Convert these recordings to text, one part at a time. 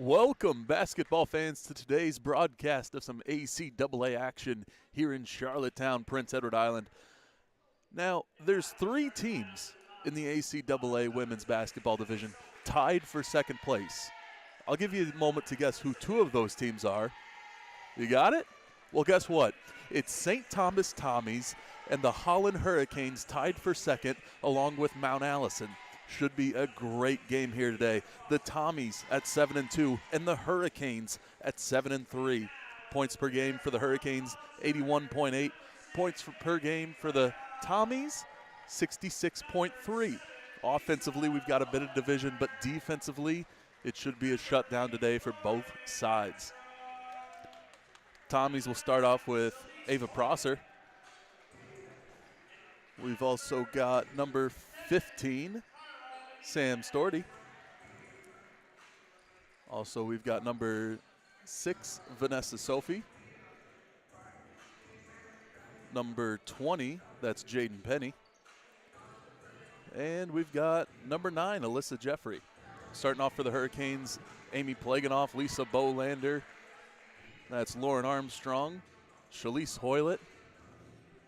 Welcome, basketball fans, to today's broadcast of some ACAA action here in Charlottetown, Prince Edward Island. Now, there's three teams in the ACAA women's basketball division tied for second place. I'll give you a moment to guess who two of those teams are. You got it? Well, guess what? It's St. Thomas Tommies and the Holland Hurricanes tied for second along with Mount Allison. Should be a great game here today. The Tommies at 7-2 and the Hurricanes at 7-3. Points per game for the Hurricanes, 81.8. Points per game for the Tommies, 66.3. Offensively, we've got a bit of division, but defensively, it should be a shutdown today for both sides. Tommies will start off with Ava Prosser. We've also got number 15, Sam Storty. Also, we've got number 6, Vanessa Sophie. Number 20, that's Jaden Penny. And we've got number 9, Alyssa Jeffrey. Starting off for the Hurricanes, Amy Plaganoff, Lisa Bolander. That's Lauren Armstrong, Shalise Hoylett,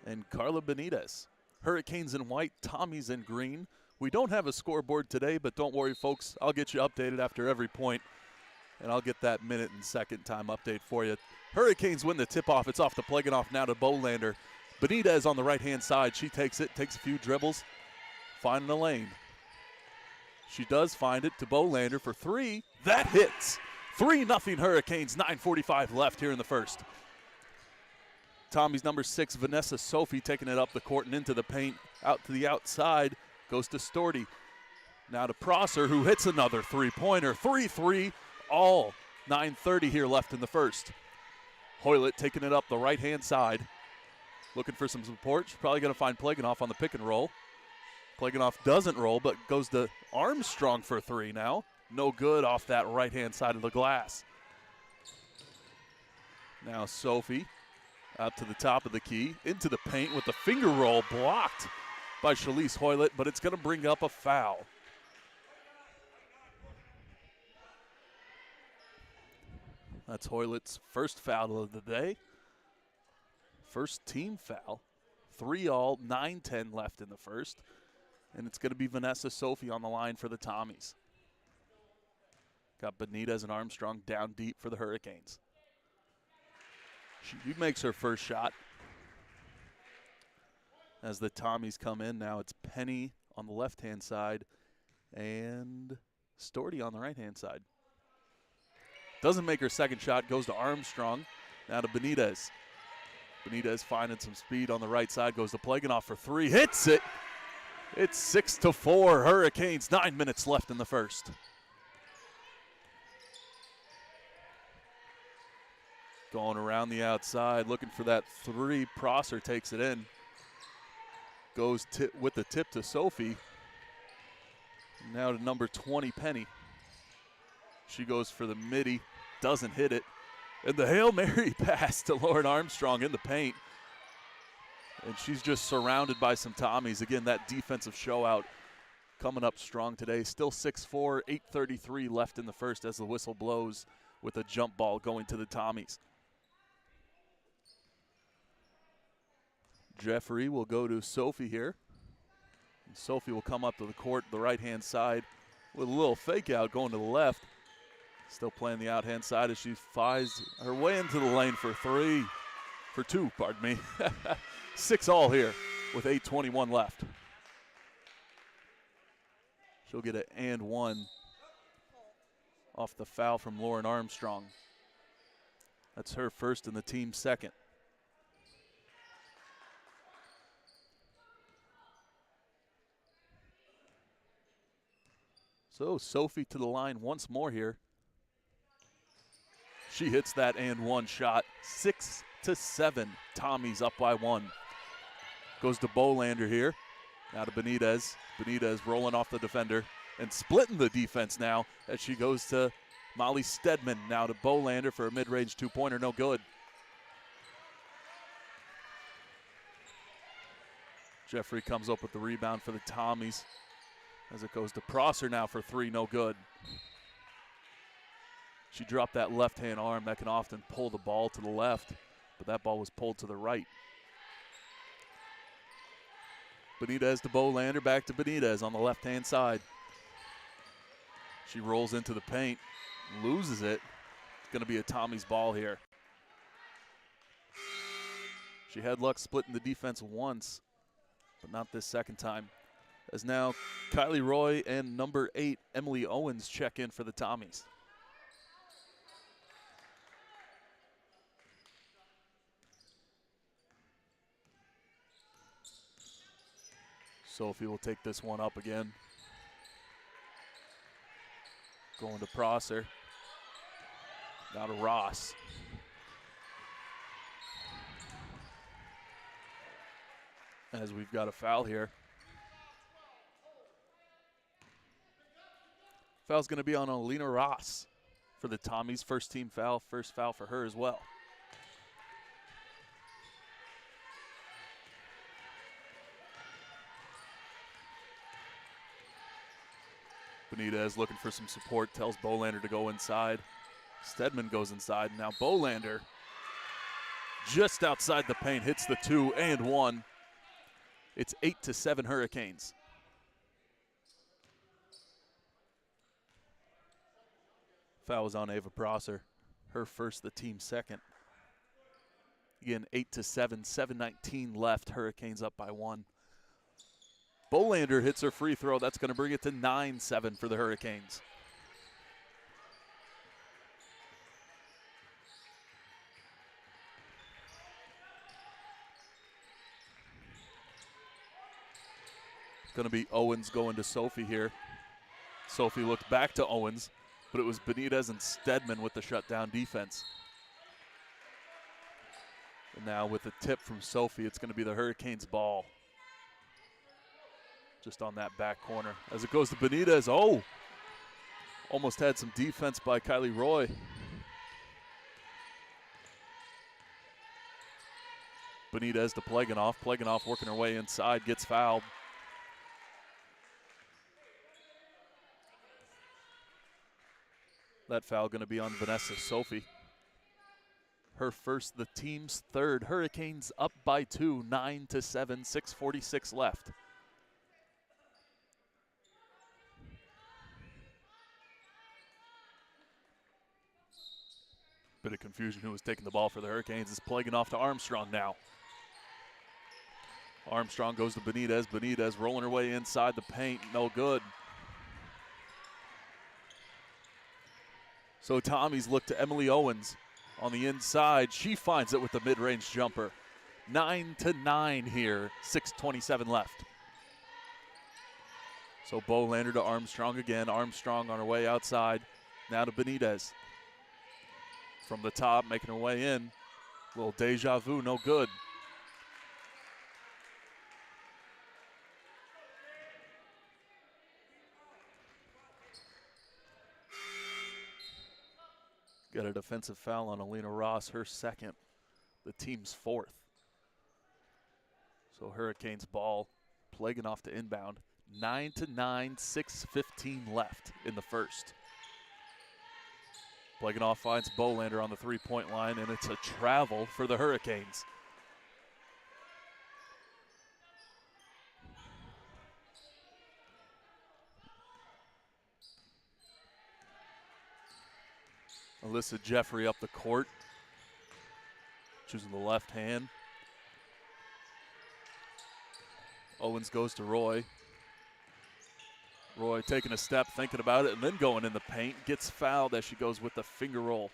and Carla Benitez. Hurricanes in white, Tommies in green. We don't have a scoreboard today, but don't worry, folks. I'll get you updated after every point, and I'll get that minute and second time update for you. Hurricanes win the tip-off. It's off to Plaganoff now to Bolander. Benitez on the right-hand side. She takes it, takes a few dribbles, finding the lane. She does find it to Bolander for three. That hits. 3-0 Hurricanes, 9:45 left here in the first. Tommy's number 6, Vanessa Sophie, taking it up the court and into the paint, out to the outside, goes to Storty. Now to Prosser, who hits another three-pointer. 3-3, all 9:30 here left in the first. Hoylett taking it up the right-hand side, looking for some support. She's probably going to find Plaganoff on the pick and roll. Plaganoff doesn't roll, but goes to Armstrong for three now. No good off that right-hand side of the glass. Now Sophie out to the top of the key, into the paint with the finger roll, blocked by Shalise Hoylett, but it's going to bring up a foul. That's Hoylett's first foul of the day. First team foul. 3-all, 9:10 left in the first. And it's going to be Vanessa Sophie on the line for the Tommies. Got Benitez and Armstrong down deep for the Hurricanes. She makes her first shot. As the Tommies come in now, it's Penny on the left-hand side and Storty on the right-hand side. Doesn't make her second shot, goes to Armstrong. Now to Benitez. Benitez finding some speed on the right side, goes to Plaganoff for three, hits it. It's 6-4 Hurricanes, 9 minutes left in the first. Going around the outside, looking for that three. Prosser takes it in. Goes with the tip to Sophie. Now to number 20, Penny. She goes for the midi, doesn't hit it. And the Hail Mary pass to Lauren Armstrong in the paint. And she's just surrounded by some Tommies. Again, that defensive show-out coming up strong today. Still 6-4, 8:33 left in the first as the whistle blows with a jump ball going to the Tommies. Jeffrey will go to Sophie here. And Sophie will come up to the court, the right-hand side, with a little fake out going to the left. Still playing the out-hand side as she finds her way into the lane for two, pardon me. 6-all here with 8:21 left. She'll get an and one off the foul from Lauren Armstrong. That's her first and the team's second. So Sophie to the line once more here. She hits that and one shot. 6-7. Tommy's up by one. Goes to Bolander here. Now to Benitez. Benitez rolling off the defender and splitting the defense now as she goes to Molly Stedman. Now to Bolander for a mid-range two-pointer. No good. Jeffrey comes up with the rebound for the Tommies. As it goes to Prosser now for three, no good. She dropped that left-hand arm that can often pull the ball to the left, but that ball was pulled to the right. Benitez to Bolander, back to Benitez on the left-hand side. She rolls into the paint, loses it. It's going to be a Tommy's ball here. She had luck splitting the defense once, but not this second time. As now Kylie Roy and number 8, Emily Owens, check in for the Tommies. Sophie will take this one up again. Going to Prosser. Now to Ross. As we've got a foul here. Foul's going to be on Alina Ross for the Tommies. First team foul, first foul for her as well. Benitez looking for some support, tells Bolander to go inside. Stedman goes inside. Now Bolander, just outside the paint, hits the 2 and 1. It's 8-7 Hurricanes. Foul was on Ava Prosser. Her first, the team's second. Again, 8-7, 7:19 left. Hurricanes up by 1. Bolander hits her free throw. That's going to bring it to 9-7 for the Hurricanes. It's going to be Owens going to Sophie here. Sophie looked back to Owens, but it was Benitez and Stedman with the shutdown defense. And now with a tip from Sophie, it's going to be the Hurricanes' ball. Just on that back corner. As it goes to Benitez, oh! Almost had some defense by Kylie Roy. Benitez to Pleganov. Pleganov working her way inside, gets fouled. That foul going to be on Vanessa Sophie. Her first, the team's third. Hurricanes up by 2, 9-7, 6:46 left. Bit of confusion who was taking the ball for the Hurricanes. Is Pleganov to Armstrong now. Armstrong goes to Benitez. Benitez rolling her way inside the paint. No good. So Tommies look to Emily Owens on the inside. She finds it with the mid-range jumper. 9-9 here, 6:27 left. So Bolander to Armstrong again. Armstrong on her way outside. Now to Benitez. From the top, making her way in. Little deja vu, no good. Got a defensive foul on Alina Ross, her second, the team's fourth. So Hurricanes ball, Pleganov to inbound. 9-9, 6:15 left in the first. Pleganov finds Bolander on the three-point line, and it's a travel for the Hurricanes. Alyssa Jeffrey up the court, choosing the left hand. Owens goes to Roy. Roy taking a step, thinking about it, and then going in the paint. Gets fouled as she goes with the finger roll.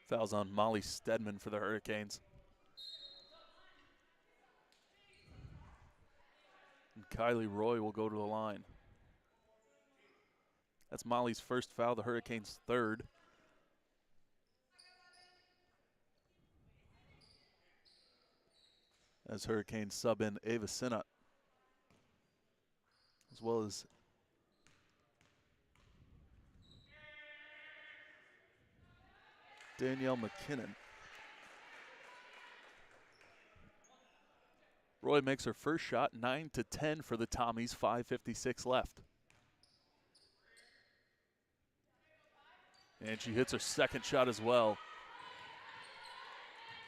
Fouls on Molly Stedman for the Hurricanes. And Kylie Roy will go to the line. That's Molly's first foul, the Hurricanes' third. As Hurricanes sub in Ava Sinnott, as well as Danielle McKinnon. Roy makes her first shot, 9-10 for the Tommies, 5:56 left. And she hits her second shot as well.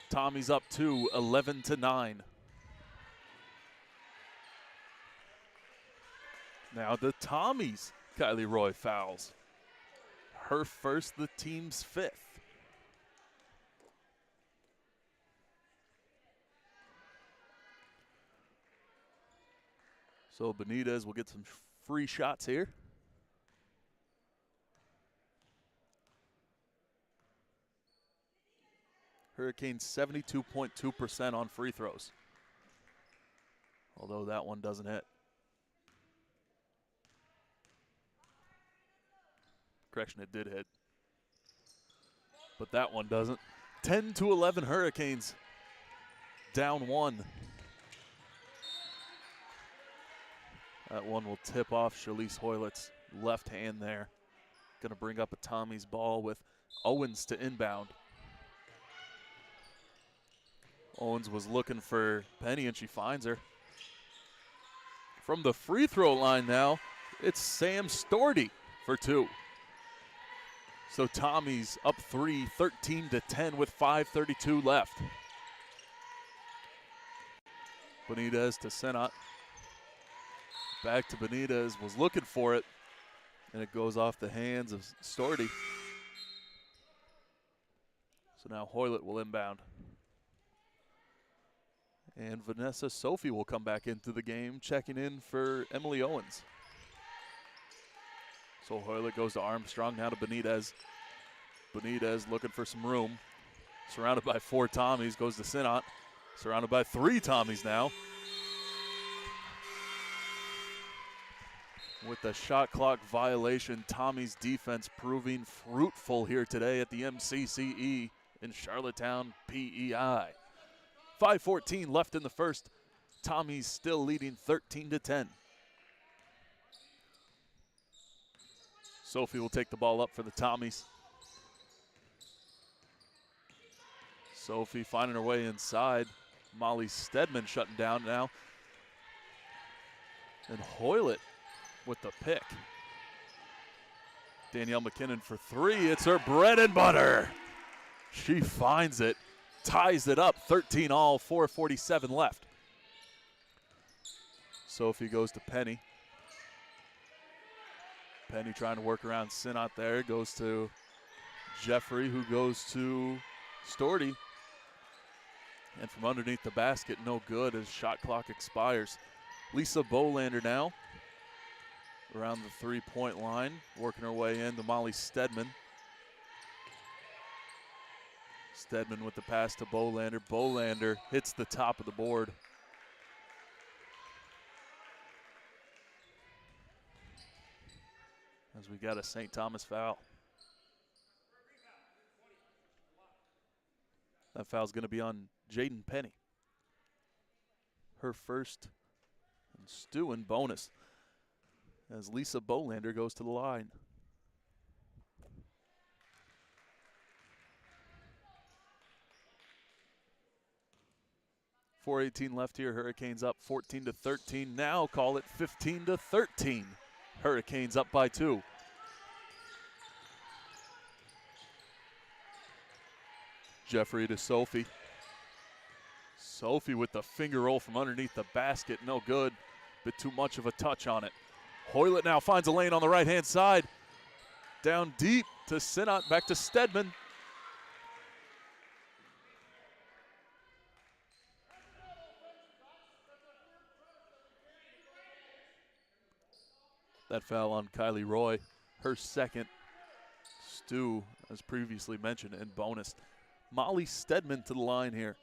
Tommy's up 2, 11-9. Now the Tommies, Kylie Roy fouls. Her first, the team's 5th. So Benitez will get some free shots here. Hurricanes 72.2% on free throws. Although that one doesn't hit. Correction, it did hit. But that one doesn't. 10-11 Hurricanes. Down 1. That one will tip off Shalise Hoylett's left hand there. Going to bring up a Tommy's ball with Owens to inbound. Owens was looking for Penny, and she finds her. From the free throw line now, it's Sam Storty for 2. So Tommy's up 3, 13-10 with 5:32 left. Benitez to Senat. Back to Benitez, was looking for it, and it goes off the hands of Storty. So now Hoylett will inbound. And Vanessa Sophie will come back into the game, checking in for Emily Owens. So Hoylett goes to Armstrong, now to Benitez. Benitez looking for some room. Surrounded by 4 Tommies, goes to Sinot. Surrounded by 3 Tommies now. With the shot clock violation, Tommy's defense proving fruitful here today at the MCCE in Charlottetown, PEI. 5:14 left in the first. Tommy's still leading 13-10. Sophie will take the ball up for the Tommies. Sophie finding her way inside. Molly Stedman shutting down now. And Hoylett with the pick. Danielle McKinnon for 3. It's her bread and butter. She finds it. Ties it up, 13-all, 4:47 left. Sophie goes to Penny. Penny trying to work around Sinot there. Goes to Jeffrey, who goes to Storty. And from underneath the basket, no good as shot clock expires. Lisa Bolander now around the 3-point line, working her way into Molly Stedman. Stedman with the pass to Bolander. Bolander hits the top of the board. As we got a St. Thomas foul. That foul's going to be on Jaden Penny. Her first and Stu in bonus as Lisa Bolander goes to the line. 4:18 left here. Hurricanes up 14-13. Now call it 15-13. Hurricanes up by 2. Jeffrey to Sophie. Sophie with the finger roll from underneath the basket. No good. Bit too much of a touch on it. Hoylett now finds a lane on the right-hand side. Down deep to Sinot. Back to Stedman. That foul on Kylie Roy. Her second. Stu, as previously mentioned, in bonus. Molly Stedman to the line here.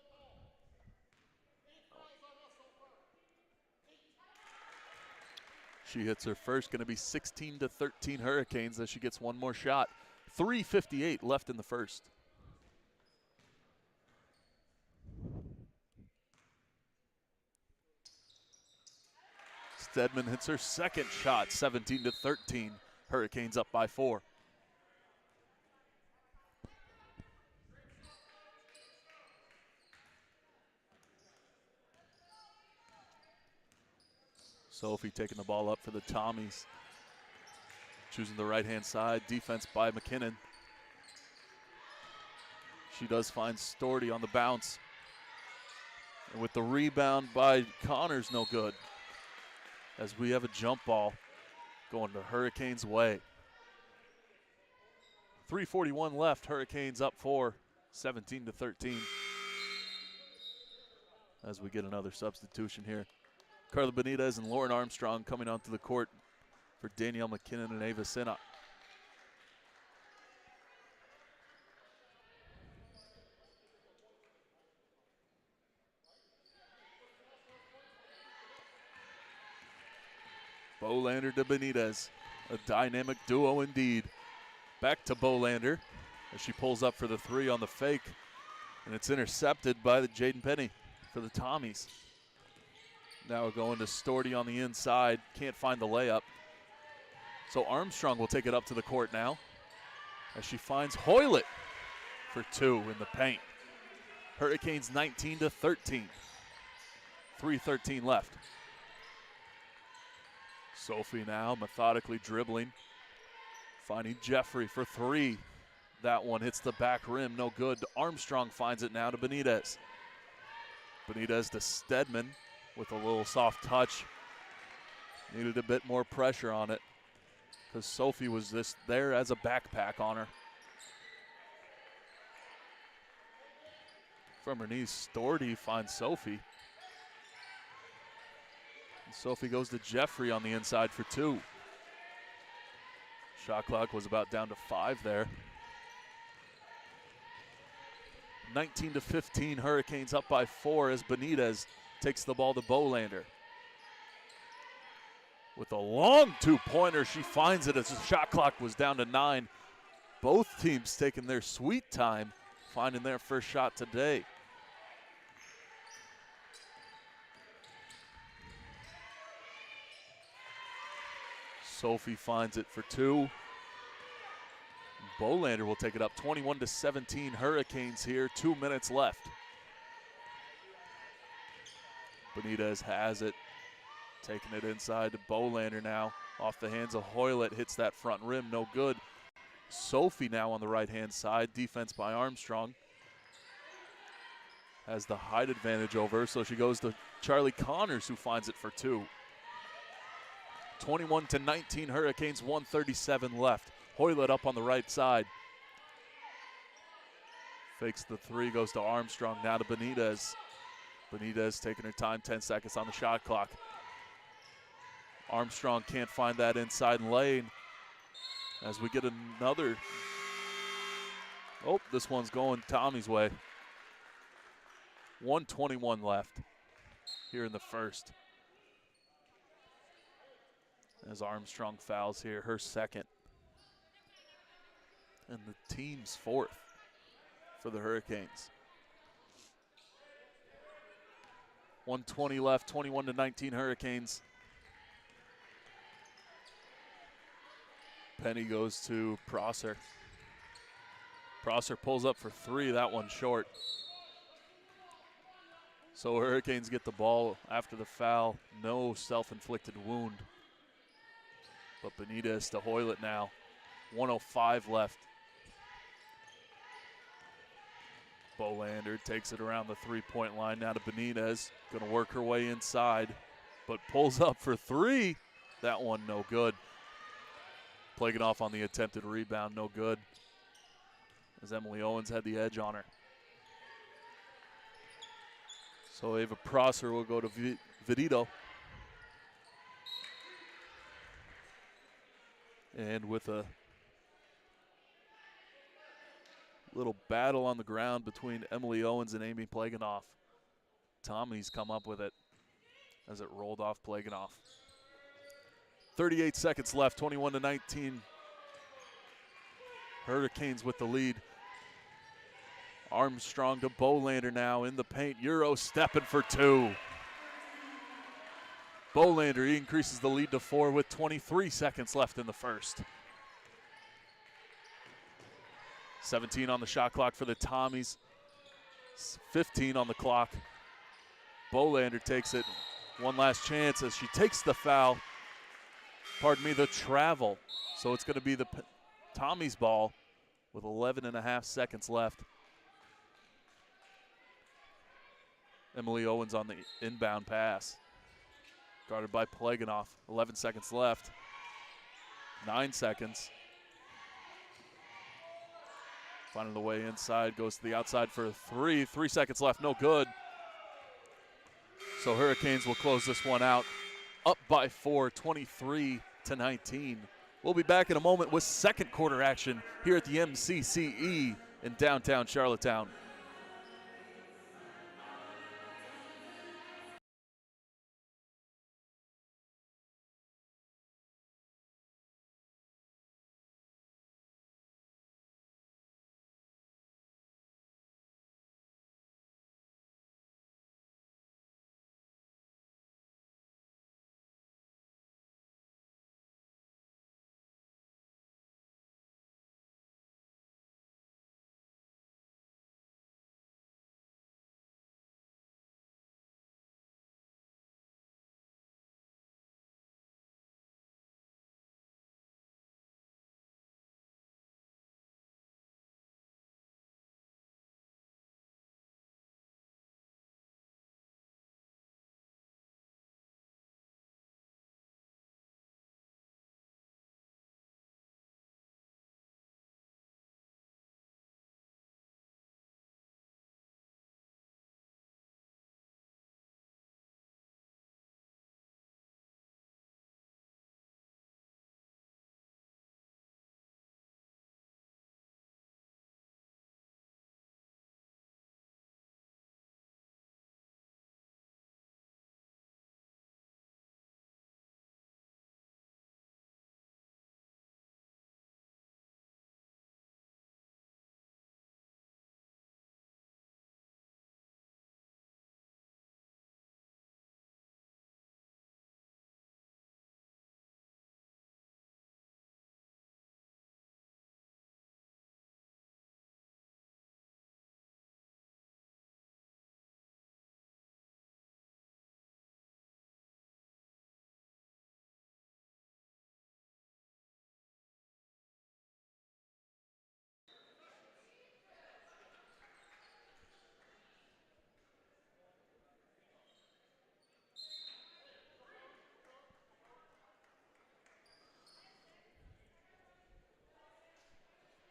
She hits her first, going to be 16-13 Hurricanes as she gets one more shot. 3:58 left in the first. Stedman hits her second shot, 17-13. Hurricanes up by 4. Sophie taking the ball up for the Tommies. Choosing the right-hand side. Defense by McKinnon. She does find Storty on the bounce. And with the rebound by Connors, no good. As we have a jump ball going the Hurricanes' way. 3:41 left. Hurricanes up 4, 17-13. As we get another substitution here. Carla Benitez and Lauren Armstrong coming onto the court for Danielle McKinnon and Ava Sinnock. Bolander to Benitez. A dynamic duo indeed. Back to Bolander as she pulls up for the three on the fake. And it's intercepted by the Jaden Penny for the Tommies. Now going to Storty on the inside. Can't find the layup. So Armstrong will take it up to the court now as she finds Hoylett for two in the paint. Hurricanes 19-13. 3:13 left. Sophie now methodically dribbling. Finding Jeffrey for three. That one hits the back rim, no good. Armstrong finds it now to Benitez. Benitez to Stedman with a little soft touch. Needed a bit more pressure on it because Sophie was just there as a backpack on her. From her knees, Storty finds Sophie. And Sophie goes to Jeffrey on the inside for two. Shot clock was about down to 5 there. 19-15, Hurricanes up by 4 as Benitez takes the ball to Bolander. With a long two-pointer, she finds it as the shot clock was down to 9. Both teams taking their sweet time, finding their first shot today. Sophie finds it for two. Bolander will take it up 21-17 Hurricanes here, 2 minutes left. Benitez has it, taking it inside to Bolander now. Off the hands of Hoylett, hits that front rim, no good. Sophie now on the right-hand side, defense by Armstrong. Has the height advantage over her, so she goes to Charlie Connors, who finds it for two. 21-19 Hurricanes, 1:37 left. Hoylett up on the right side. Fakes the three, goes to Armstrong, now to Benitez. Benitez taking her time, 10 seconds on the shot clock. Armstrong can't find that inside lane as we get another. Oh, this one's going Tommy's way. 1:21 left here in the first. As Armstrong fouls here, her second. And the team's fourth for the Hurricanes. 1:20 left, 21-19 Hurricanes. Penny goes to Prosser. Prosser pulls up for three, that one short. So Hurricanes get the ball after the foul. No self-inflicted wound. But Benitez to Hoylett now. 1:05 left. Bolander takes it around the three-point line now to Benitez. Gonna work her way inside, but pulls up for three. That one no good. Plaguing off on the attempted rebound, no good. As Emily Owens had the edge on her. So Ava Prosser will go to Vidito. And with a little battle on the ground between Emily Owens and Amy Plaganoff, Tommy's come up with it as it rolled off Plaganoff. 38 seconds left, 21-19. Hurricanes with the lead. Armstrong to Bolander now in the paint. Euro stepping for two. Bolander increases the lead to 4 with 23 seconds left in the first. 17 on the shot clock for the Tommies. 15 on the clock. Bolander takes it. One last chance as she takes the foul. Pardon me, the travel. So it's going to be the Tommies ball with 11 and a half seconds left. Emily Owens on the inbound pass. Guarded by Pleganov. 11 seconds left. 9 seconds. Finding the way inside. Goes to the outside for a three. 3 seconds left. No good. So Hurricanes will close this one out. Up by 4, 23-19. We'll be back in a moment with second quarter action here at the MCCE in downtown Charlottetown.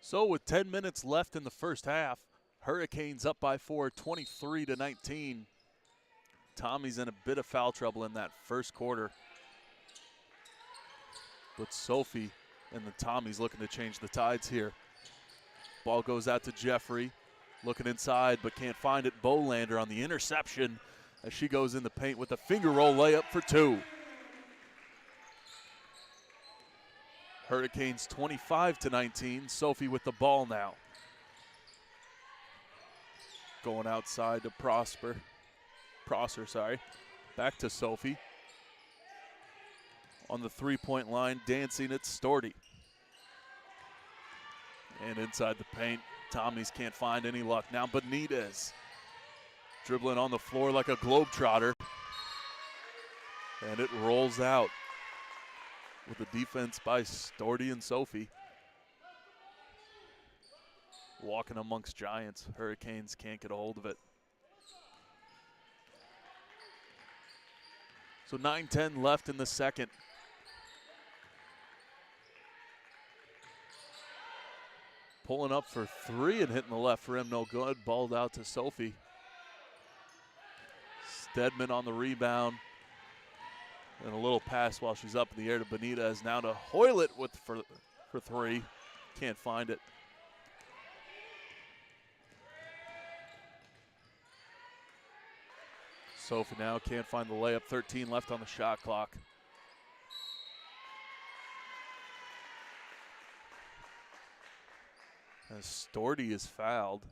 So with 10 minutes left in the first half, Hurricanes up by 4, 23-19. Tommy's in a bit of foul trouble in that first quarter. But Sophie and the Tommies looking to change the tides here. Ball goes out to Jeffrey. Looking inside but can't find it. Bolander on the interception as she goes in the paint with a finger roll layup for 2. Hurricanes 25-19. Sophie with the ball now. Going outside to Prosser, sorry. Back to Sophie. On the three-point line, dancing at Storty. And inside the paint, Tommies can't find any luck. Now Benitez dribbling on the floor like a globetrotter. And it rolls out with the defense by Storty and Sophie. Walking amongst giants. Hurricanes can't get a hold of it. So 9-10 left in the second. Pulling up for 3 and hitting the left rim, no good. Balled out to Sophie. Stedman on the rebound. And a little pass while she's up in the air to Benitez. Now to Hoylett for 3. Can't find it. Sophie now can't find the layup. 13 left on the shot clock. As Storty is fouled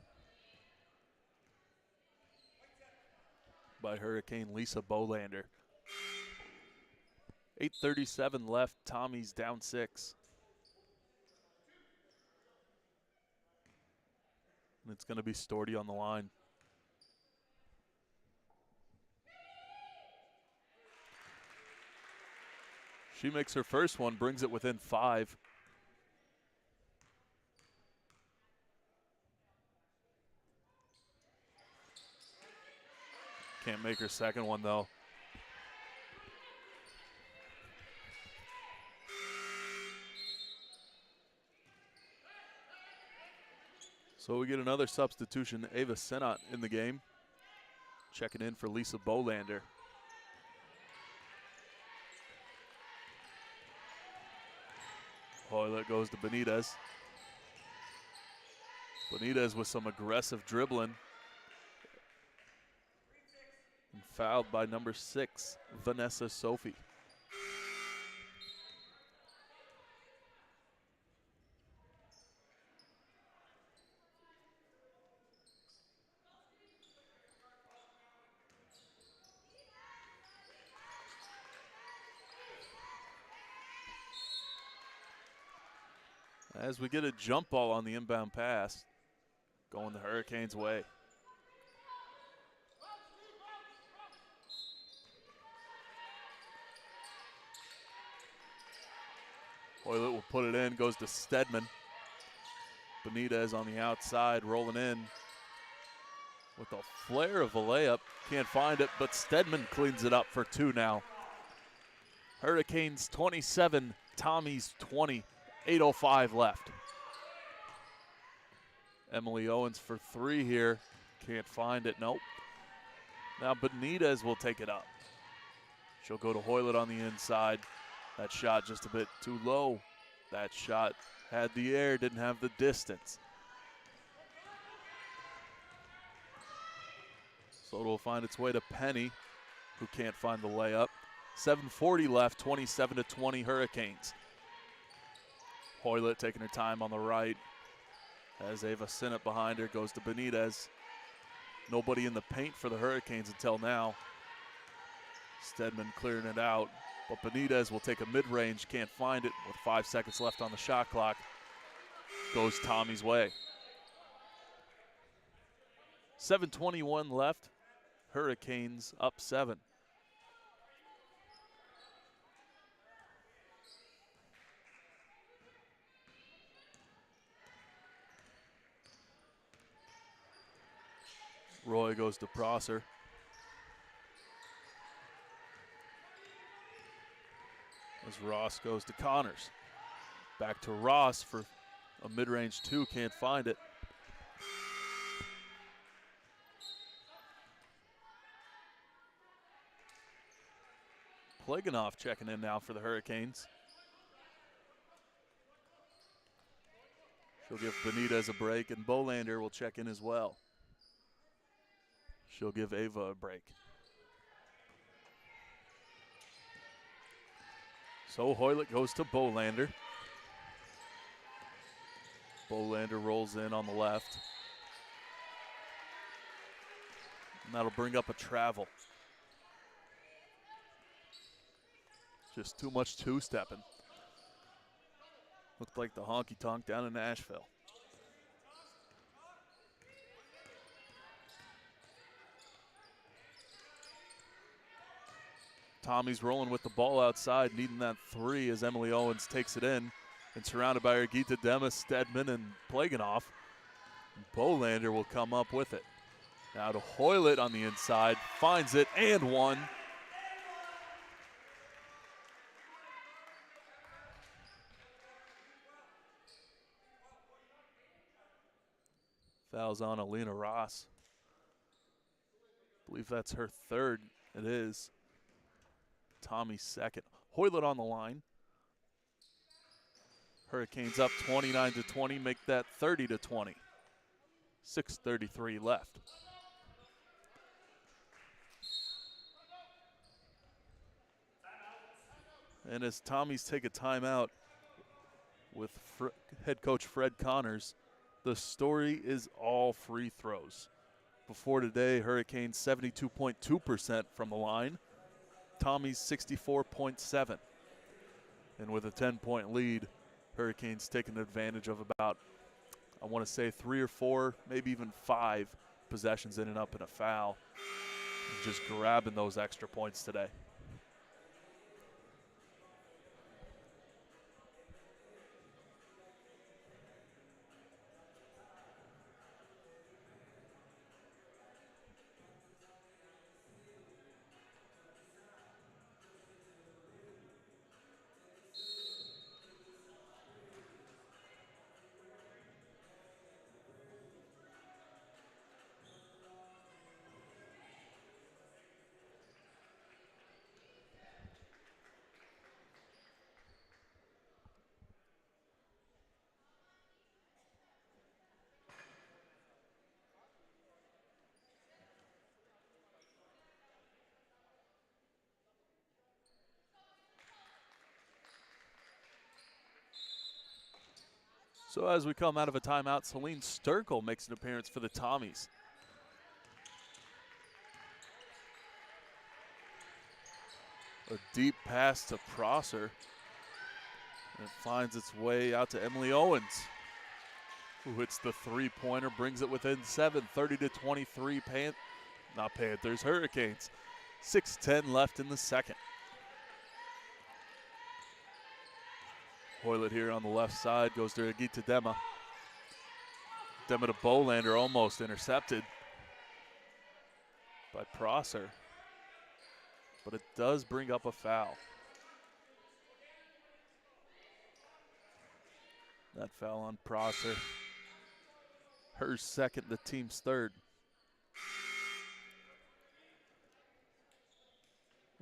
by Hurricane Lisa Bolander. 8:37 left. Tommy's down 6. And it's going to be Storty on the line. She makes her first one, brings it within 5. Can't make her second one, though. So we get another substitution, Ava Senat in the game. Checking in for Lisa Bolander. Hoylet goes to Benitez. Benitez with some aggressive dribbling. And fouled by number 6, Vanessa Sophie. As we get a jump ball on the inbound pass, going the Hurricanes' way. Hoylet will put it in, goes to Stedman. Benitez on the outside, rolling in with a flare of a layup. Can't find it, but Stedman cleans it up for 2 now. Hurricanes 27, Tommies 20, 8:05 left. Emily Owens for 3 here. Can't find it, nope. Now Benitez will take it up. She'll go to Hoylet on the inside. That shot just a bit too low. That shot had the air, didn't have the distance. So it'll find its way to Penny, who can't find the layup. 7:40 left, 27-20 Hurricanes. Hoylet taking her time on the right. As Ava Sinnott behind her, goes to Benitez. Nobody in the paint for the Hurricanes until now. Stedman clearing it out. But Benitez will take a mid-range, can't find it with 5 seconds left on the shot clock. Goes Tommy's way. 7:21 left. Hurricanes up 7. Roy goes to Prosser. As Ross goes to Connors. Back to Ross for a mid-range 2, can't find it. Plaganoff checking in now for the Hurricanes. She'll give Benitez a break, and Bolander will check in as well. She'll give Ava a break. So Hoylet goes to Bolander. Bolander rolls in on the left. And that'll bring up a travel. Just too much two-stepping. Looked like the honky-tonk down in Nashville. Tommy's rolling with the ball outside, needing that 3 as Emily Owens takes it in. And surrounded by Ergita Demis, Stedman, and Plaganoff. Bolander will come up with it. Now to Hoylet on the inside, finds it, and 1. Fouls on Alina Ross. I believe that's her 3rd. It is. Tommy's 2nd. Hoylet on the line. Hurricanes up 29-20, make that 30-20. 6:33 left. And as Tommies take a timeout with head coach Fred Connors, the story is all free throws. Before today, Hurricanes 72.2% from the line. Tommy's 64.7. And with a 10-point lead, Hurricanes taking advantage of about, I want to say 3 or 4, maybe even 5 possessions ending up in a foul. And just grabbing those extra points today. So as we come out of a timeout, Celine Sturkle makes an appearance for the Tommies. A deep pass to Prosser. And it finds its way out to Emily Owens, who hits the three-pointer, brings it within 7, 30-23, Panthers, Hurricanes. 6:10 left in the second. Hoylett here on the left side, goes to Agita Dema. Dema to Bolander, almost intercepted by Prosser. But it does bring up a foul. That foul on Prosser. Her second, the team's third.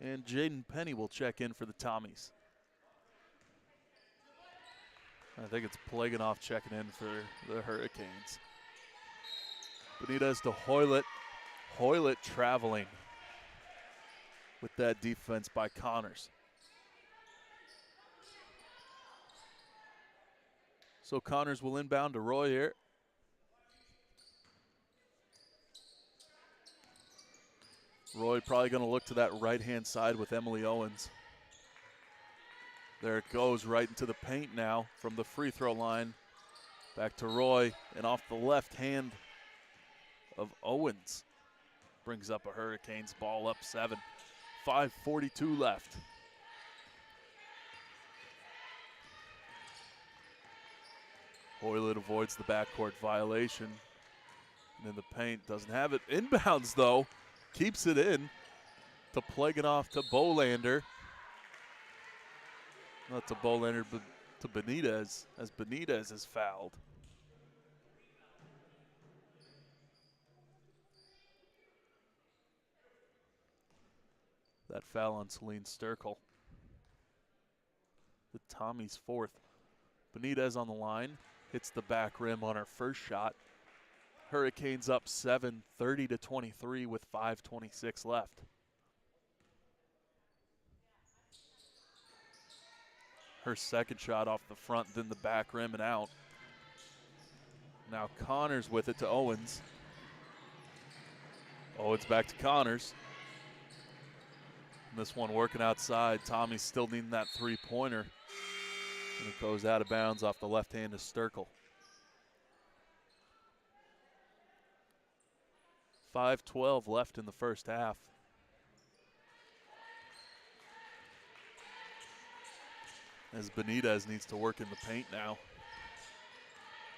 And Jaden Penny will check in for the Tommies. I think it's Plaganoff checking in for the Hurricanes. Benitez to Hoylett. Hoylett traveling with that defense by Connors. So Connors will inbound to Roy here. Roy probably going to look to that right-hand side with Emily Owens. There it goes, right into the paint now from the free throw line. Back to Roy, and off the left hand of Owens. Brings up a Hurricanes ball, up 7. 5:42 left. Hoylett avoids the backcourt violation. And in the paint, doesn't have it. Inbounds, though. Keeps it in to Plaganoff to Bolander. Not to Bolander, but to Benitez, as Benitez is fouled. That foul on Celine Sturkle. The Tommies' fourth. Benitez on the line. Hits the back rim on her first shot. Hurricanes up 7, 30-23 with 5:26 left. Her second shot off the front, then the back rim and out. Now Connors with it to Owens. Owens back to Connors. And this one working outside. Tommy's still needing that three-pointer. And it goes out of bounds off the left hand of Sturkle. 5:12 left in the first half. As Benitez needs to work in the paint now.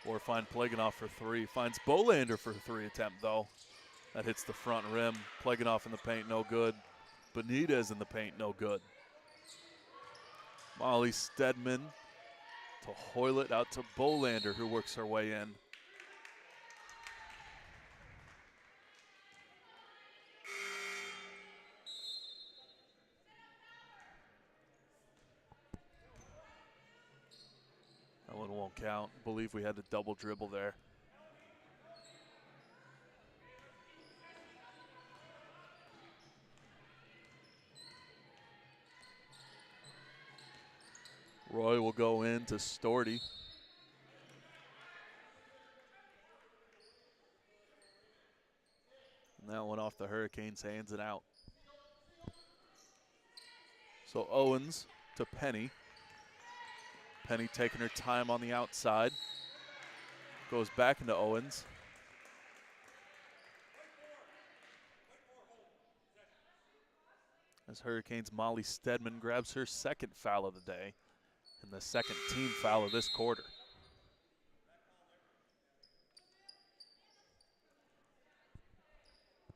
Or find Plaganoff for three. Finds Bolander for a three attempt, though. That hits the front rim. Plaganoff in the paint, no good. Benitez in the paint, no good. Molly Stedman to Hoylett, out to Bolander, who works her way in. That one won't count. I believe we had a double dribble there. Roy will go in to Storty. And that one off the Hurricanes' hands and out. So Owens to Penny. Penny taking her time on the outside. Goes back into Owens. As Hurricanes' Molly Stedman grabs her second foul of the day and the second team foul of this quarter.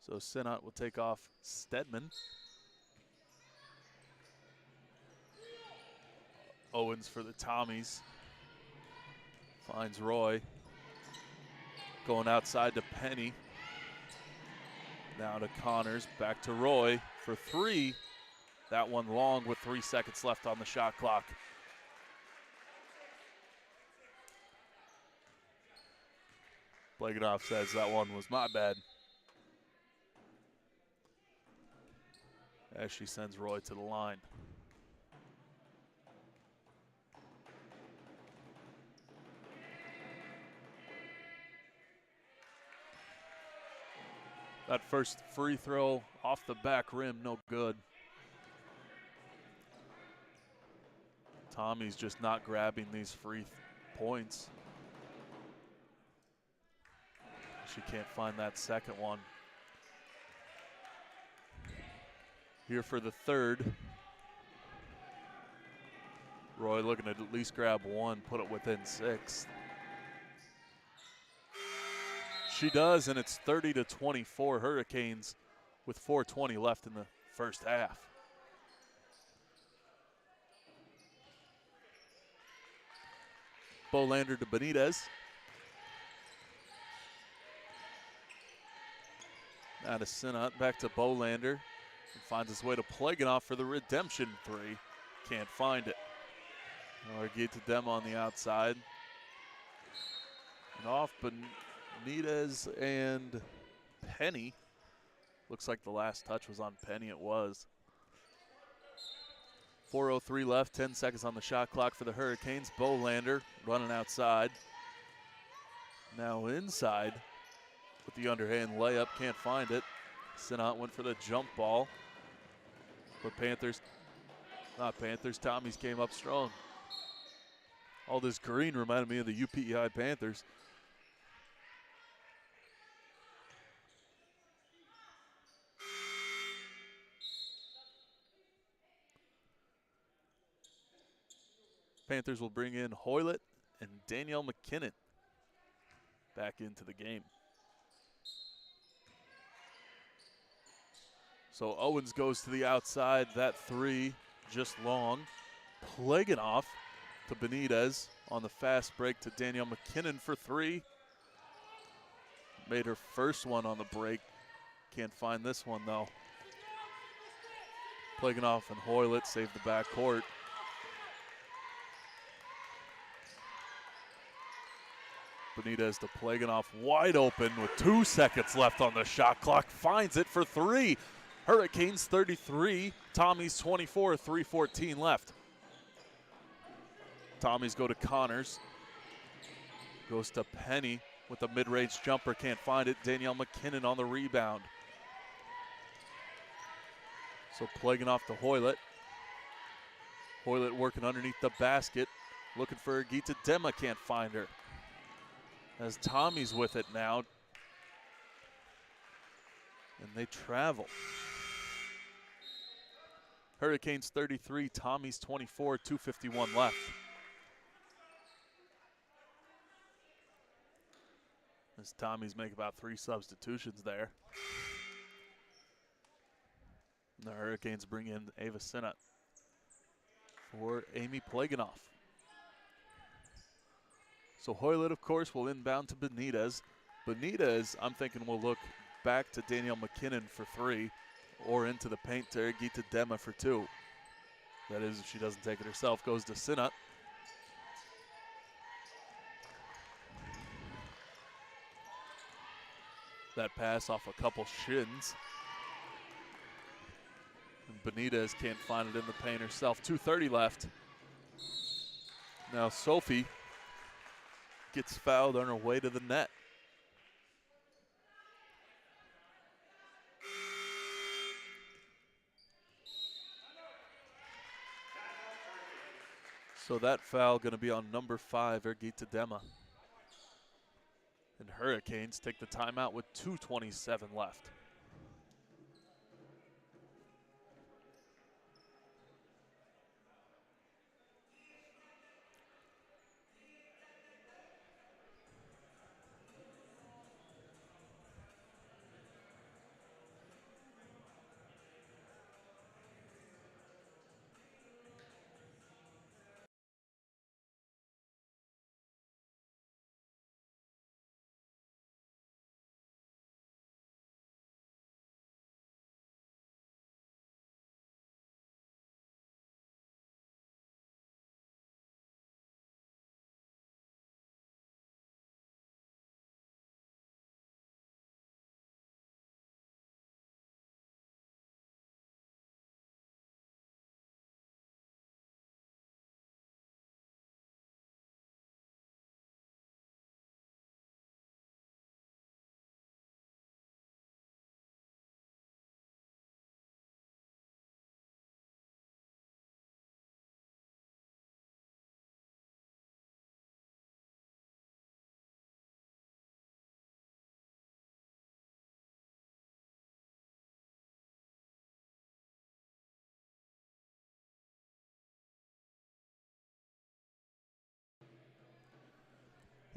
So Sinnott will take off Stedman. Owens for the Tommies. Finds Roy. Going outside to Penny. Now to Connors, back to Roy for three. That one long with 3 seconds left on the shot clock. Plaganoff says that one was my bad. As she sends Roy to the line. That first free throw off the back rim, no good. Tommy's just not grabbing these free points. She can't find that second one. Here for the third. Roy looking to at least grab one, put it within 6. She does, and it's 30-24 Hurricanes with 4:20 left in the first half. Bolander to Benitez. Now to Sinnott, back to Bolander. He finds his way to Pleganov for the redemption 3. Can't find it. Argued to them on the outside. And off Benitez and Penny. Looks like the last touch was on Penny, it was. 4:03 left, 10 seconds on the shot clock for the Hurricanes. Bolander running outside. Now inside with the underhand layup, can't find it. Sinnott went for the jump ball. But Tommy's came up strong. All this green reminded me of the UPEI Panthers. Panthers will bring in Hoylett and Danielle McKinnon back into the game. So Owens goes to the outside. That 3 just long. Pleganov to Benitez on the fast break to Danielle McKinnon for 3. Made her first one on the break. Can't find this one though. Pleganov and Hoylett save the backcourt. Benitez to Pleganov, wide open with 2 seconds left on the shot clock. Finds it for 3. Hurricanes 33, Tommy's 24, 3:14 left. Tommy's go to Connors. Goes to Penny with a mid-range jumper, can't find it. Danielle McKinnon on the rebound. So Pleganov to Hoylett. Hoylett working underneath the basket. Looking for Gita Dema, can't find her. As Tommy's with it now. And they travel. Hurricanes 33, Tommy's 24, 2:51 left. As Tommy's make about 3 substitutions there. And the Hurricanes bring in Ava Sinnott for Amy Pleganov. So Hoylett, of course, will inbound to Benitez. Benitez, I'm thinking, will look back to Danielle McKinnon for 3 or into the paint to Gita Dema for 2. That is, if she doesn't take it herself, goes to Sinnott. That pass off a couple shins. And Benitez can't find it in the paint herself. 2:30 left. Now Sophie gets fouled on her way to the net. So that foul going to be on number 5, Ergita Dema. And Hurricanes take the timeout with 2:27 left.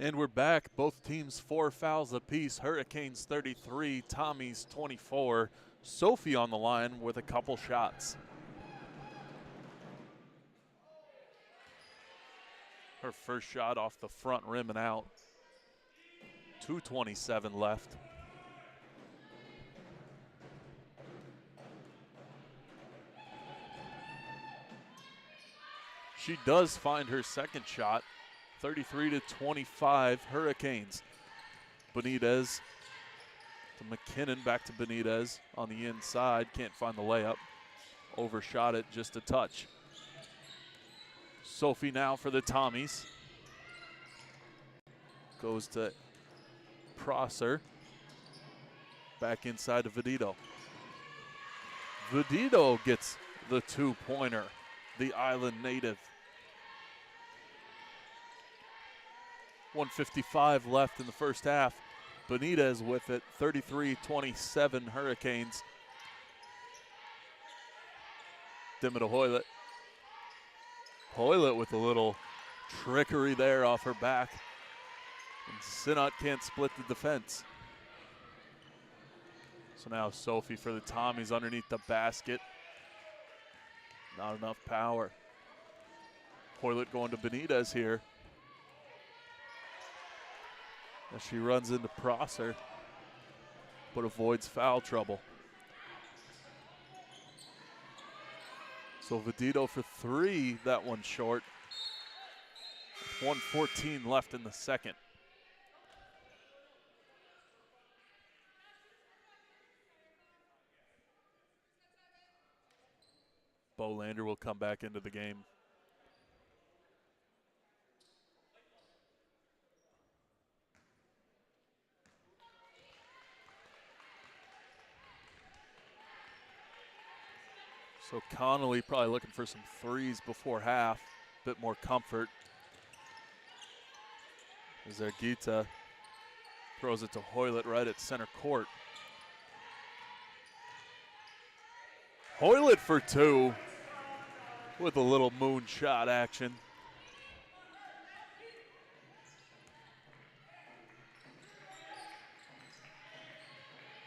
And we're back. Both teams 4 fouls apiece. Hurricanes 33, Tommies 24. Sophie on the line with a couple shots. Her first shot off the front rim and out. 2:27 left. She does find her second shot. 33-25 Hurricanes. Benitez to McKinnon, back to Benitez on the inside. Can't find the layup. Overshot it just a touch. Sophie now for the Tommies. Goes to Prosser. Back inside to Vedito. Vedito gets the two-pointer, the Island native. 1:55 left in the first half. Benitez with it, 33-27 Hurricanes. Dimma to Hoylett. Hoylett with a little trickery there off her back. And Sinnott can't split the defense. So now Sophie for the Tommies underneath the basket. Not enough power. Hoylett going to Benitez here. As she runs into Prosser, but avoids foul trouble. So Vedito for three, that one short. 1:14 left in the second. Bolander will come back into the game. So Connolly probably looking for some threes before half, bit more comfort. As Ergita throws it to Hoylett right at center court. Hoylett for two with a little moonshot action.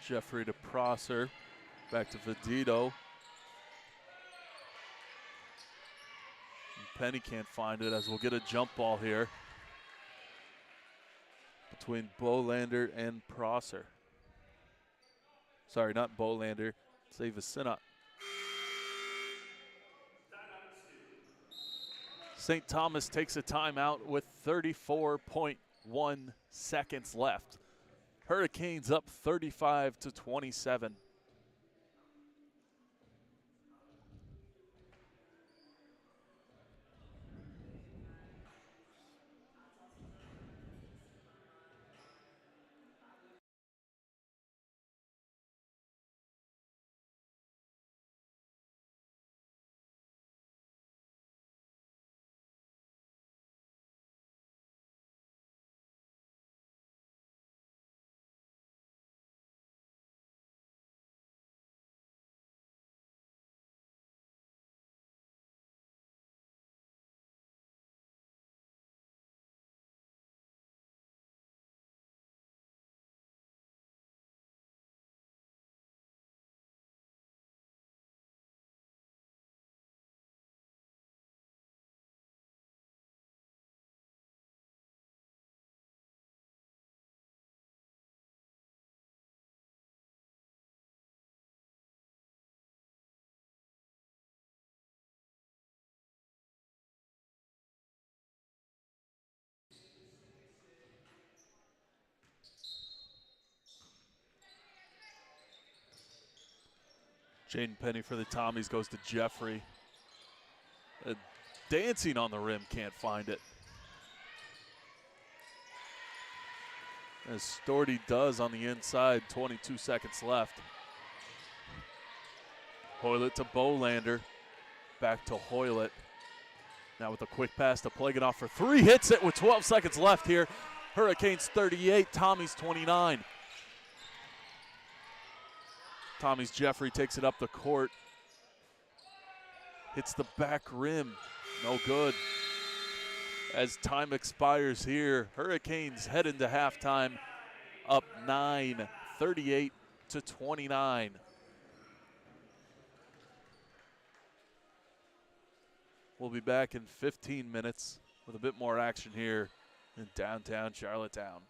Jeffrey to Prosser, back to Vedito. Penny can't find it as we'll get a jump ball here between Bolander and Prosser. Sorry, not Bolander, save Sinnott. St. Thomas takes a timeout with 34.1 seconds left. Hurricanes up 35-27. Jaden Penny for the Tommies goes to Jeffrey. Dancing on the rim, can't find it. As Storty does on the inside, 22 seconds left. Hoylett to Bolander, back to Hoylett. Now with a quick pass to Plaganoff for three, hits it with 12 seconds left here. Hurricanes 38, Tommies 29. Tommy's Jeffrey takes it up the court. Hits the back rim, no good. as time expires here. Hurricanes head into halftime up 9, 38-29. We'll be back in 15 minutes with a bit more action here in downtown Charlottetown.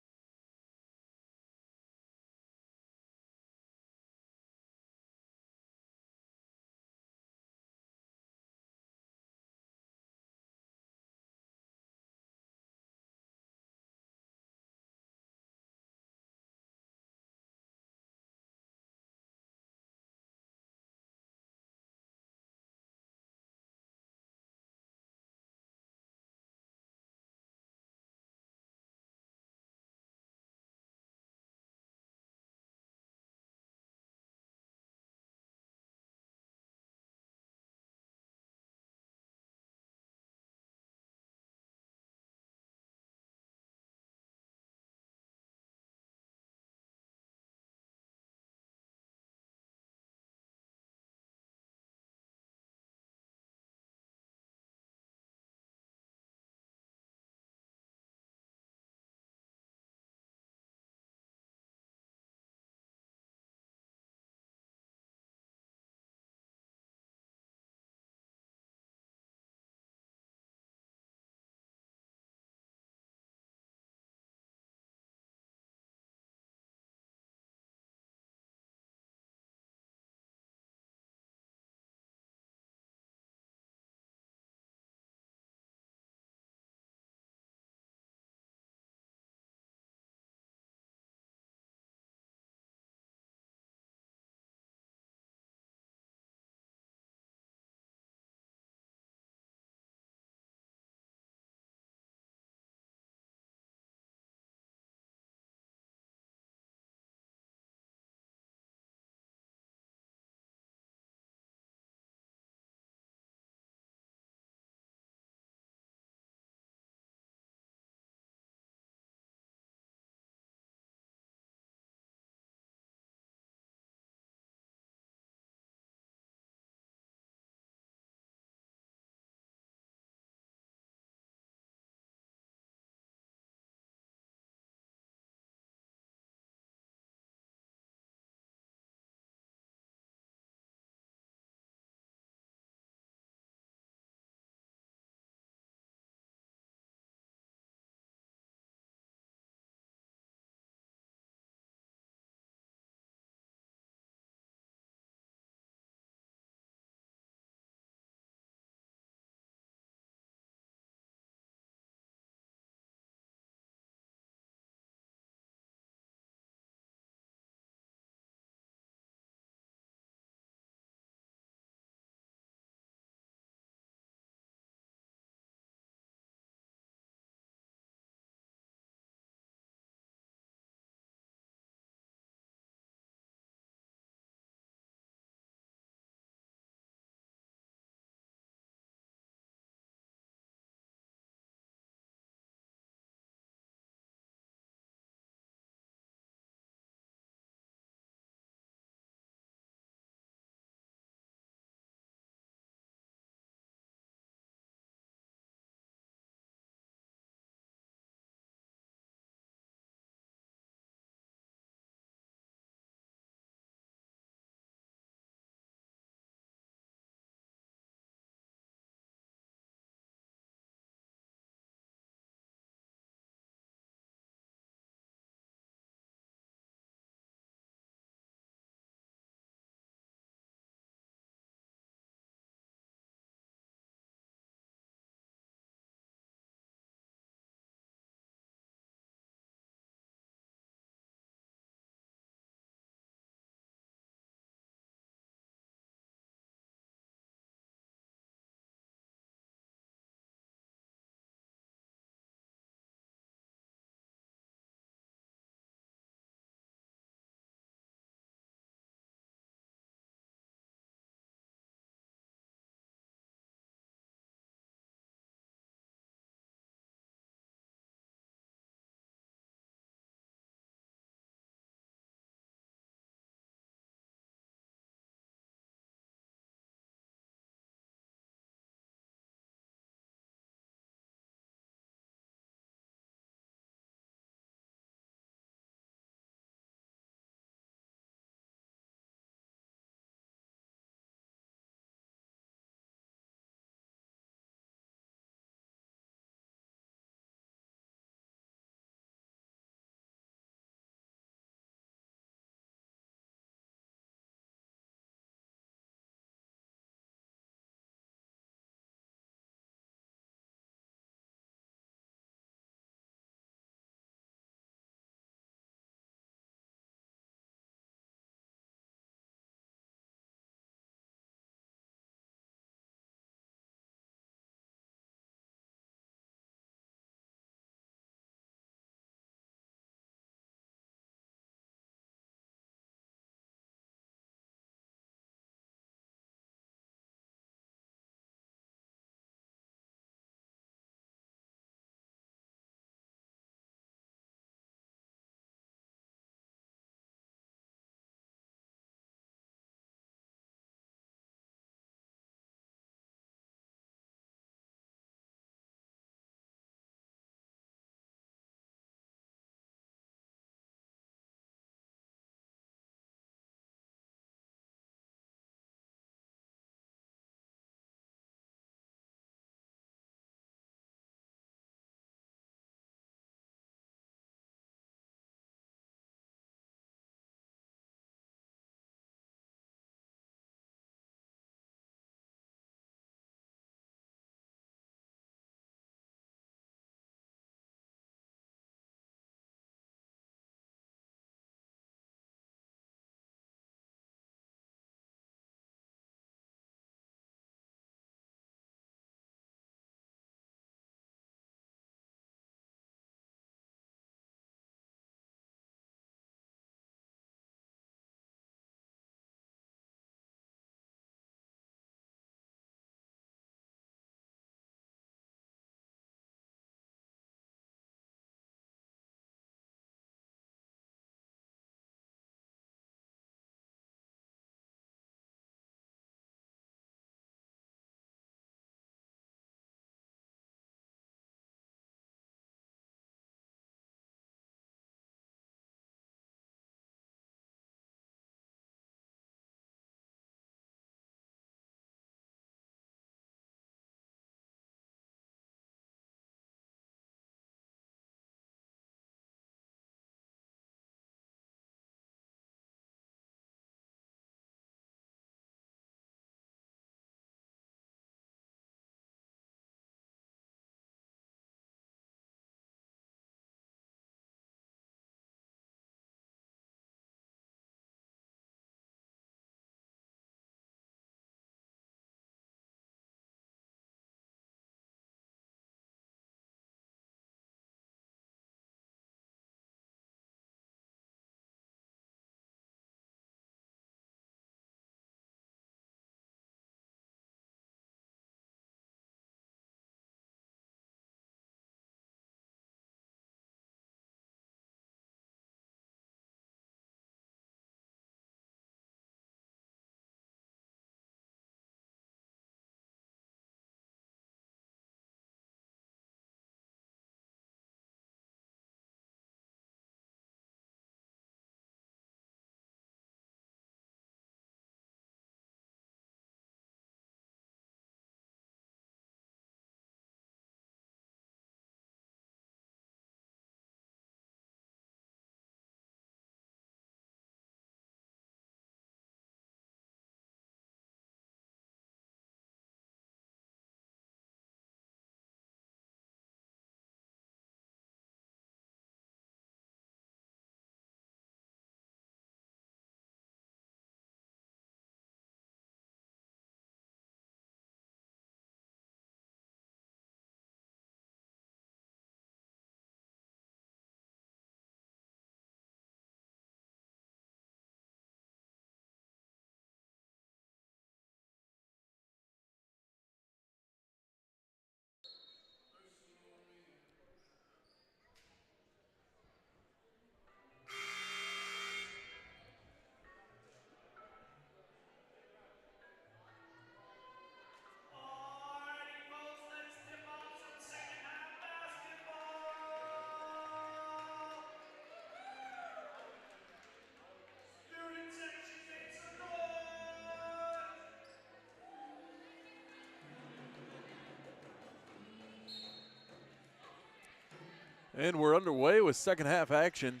And we're underway with second half action.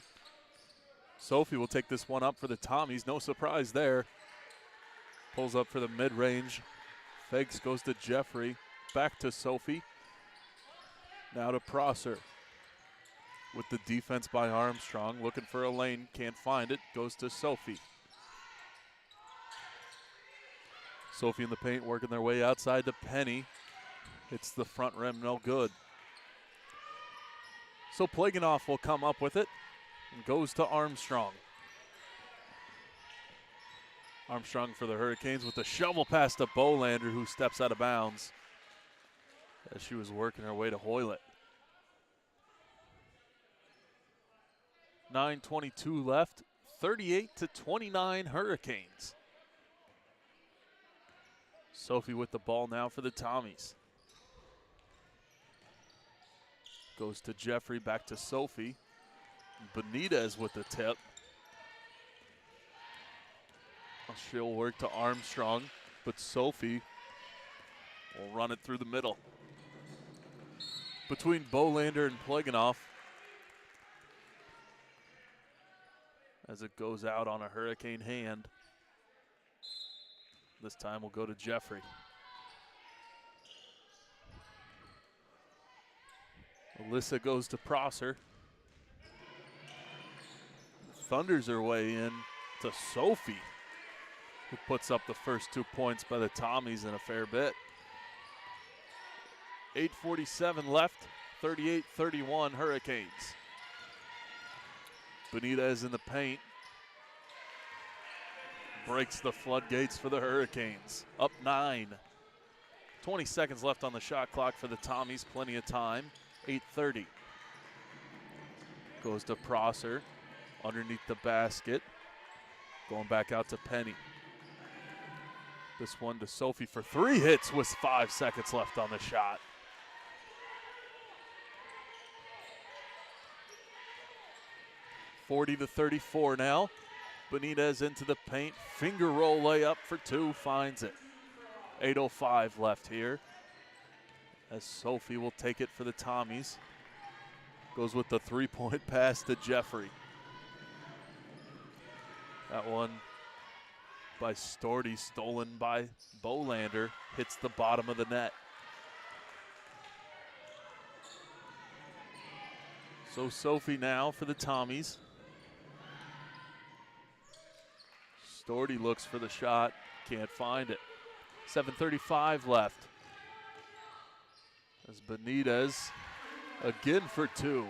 Sophie will take this one up for the Tommies. No surprise there. Pulls up for the mid-range. Fakes, goes to Jeffrey. Back to Sophie. Now to Prosser. With the defense by Armstrong. Looking for a lane. Can't find it. Goes to Sophie. Sophie in the paint working their way outside to Penny. Hits the front rim. No good. So Plaganoff will come up with it and goes to Armstrong. Armstrong for the Hurricanes with the shovel pass to Bolander, who steps out of bounds as she was working her way to Hoylett. 9:22 left, 38-29 Hurricanes. Sophie with the ball now for the Tommies. Goes to Jeffrey, back to Sophie. Benitez with the tip. She'll work to Armstrong, but Sophie will run it through the middle. Between Bolander and Plaganoff. As it goes out on a Hurricane hand. This time we'll go to Jeffrey. Alyssa goes to Prosser. Thunders her way in to Sophie, who puts up the first 2 points by the Tommies in a fair bit. 8:47 left, 38-31 Hurricanes. Benitez in the paint. Breaks the floodgates for the Hurricanes. Up 9. 20 seconds left on the shot clock for the Tommies. Plenty of time. 8:30. Goes to Prosser. Underneath the basket. Going back out to Penny. This one to Sophie for 3 hits with 5 seconds left on the shot. (40-34 now. Benitez into the paint. Finger roll layup for 2. Finds it. 8:05 left here. As Sophie will take it for the Tommies. Goes with the 3-point pass to Jeffrey. That one by Storty, stolen by Bolander. Hits the bottom of the net. So Sophie now for the Tommies. Storty looks for the shot, can't find it. 7:35 left. As Benitez again for 2.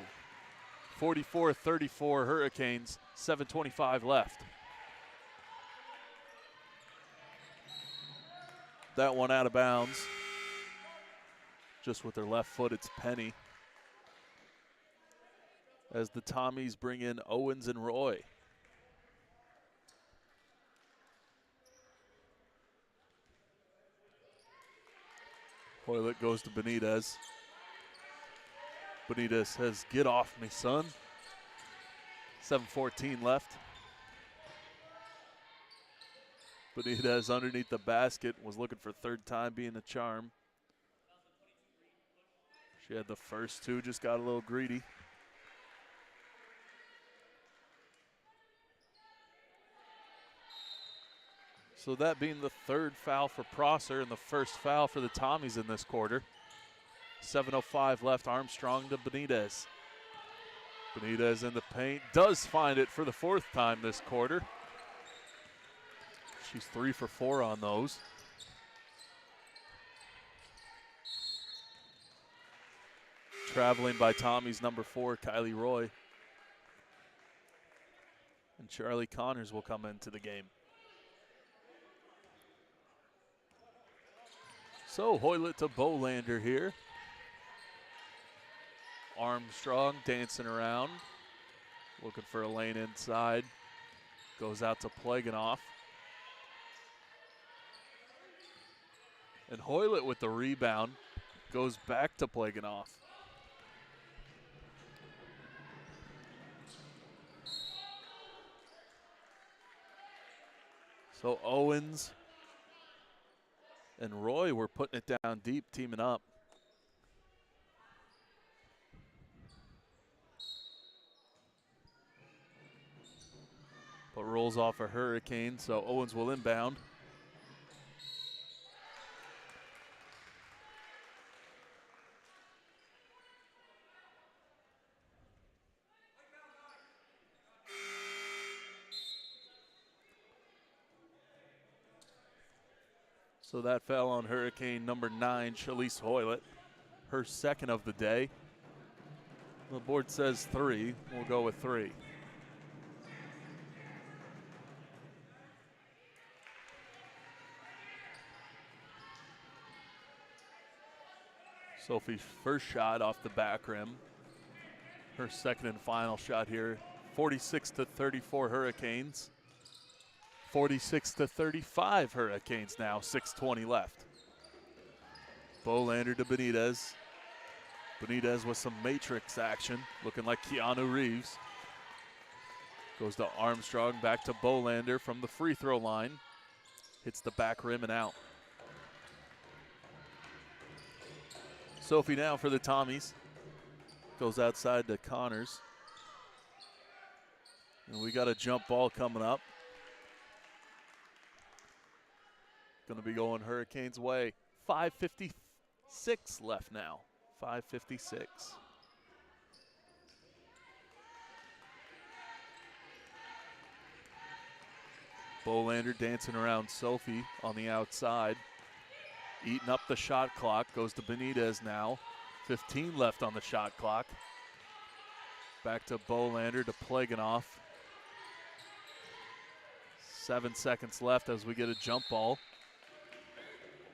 44-34 Hurricanes, 7:25 left. That one out of bounds. Just with their left foot, it's Penny. As the Tommies bring in Owens and Roy. Hoylett goes to Benitez. Benitez says, "Get off me, son." 7:14 left. Benitez underneath the basket, was looking for third time being a charm. She had the first 2, just got a little greedy. So that being the 3rd foul for Prosser and the first foul for the Tommies in this quarter. 7:05 left, Armstrong to Benitez. Benitez in the paint, does find it for the 4th time this quarter. She's 3 for 4 on those. Traveling by Tommies number 4, Kylie Roy. And Charlie Connors will come into the game. So Hoylett to Bolander here. Armstrong dancing around. Looking for a lane inside. Goes out to Plaganoff. And Hoylett with the rebound. Goes back to Plaganoff. So Owens and Roy were putting it down deep, teaming up. rolls off a hurricane, so Owens will inbound. So that fell on Hurricane number 9, Shalise Hoylett, her second of the day. The board says 3. We'll go with 3. Sophie's first shot off the back rim. Her second and final shot here. 46-34 Hurricanes. 46-35 Hurricanes now, 6:20 left. Bolander to Benitez. Benitez with some matrix action, looking like Keanu Reeves. Goes to Armstrong, back to Bolander from the free throw line. Hits the back rim and out. Sophie now for the Tommies. Goes outside to Connors. And we got a jump ball coming up. Going to be going Hurricanes' way. 5:56 left now. 5:56. Bolander dancing around Sophie on the outside. Eating up the shot clock. Goes to Benitez now. 15 left on the shot clock. Back to Bolander to Plaganoff. 7 seconds left as we get a jump ball.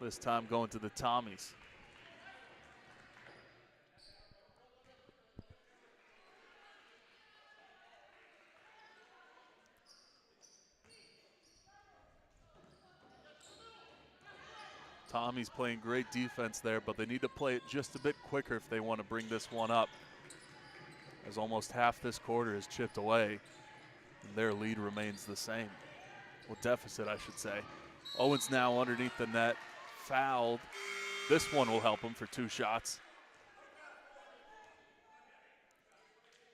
This time going to the Tommies. Tommies playing great defense there, but they need to play it just a bit quicker if they want to bring this one up, as almost half this quarter is chipped away, and their lead remains the same. Well, deficit, I should say. Owens now underneath the net, fouled. This one will help him for 2 shots.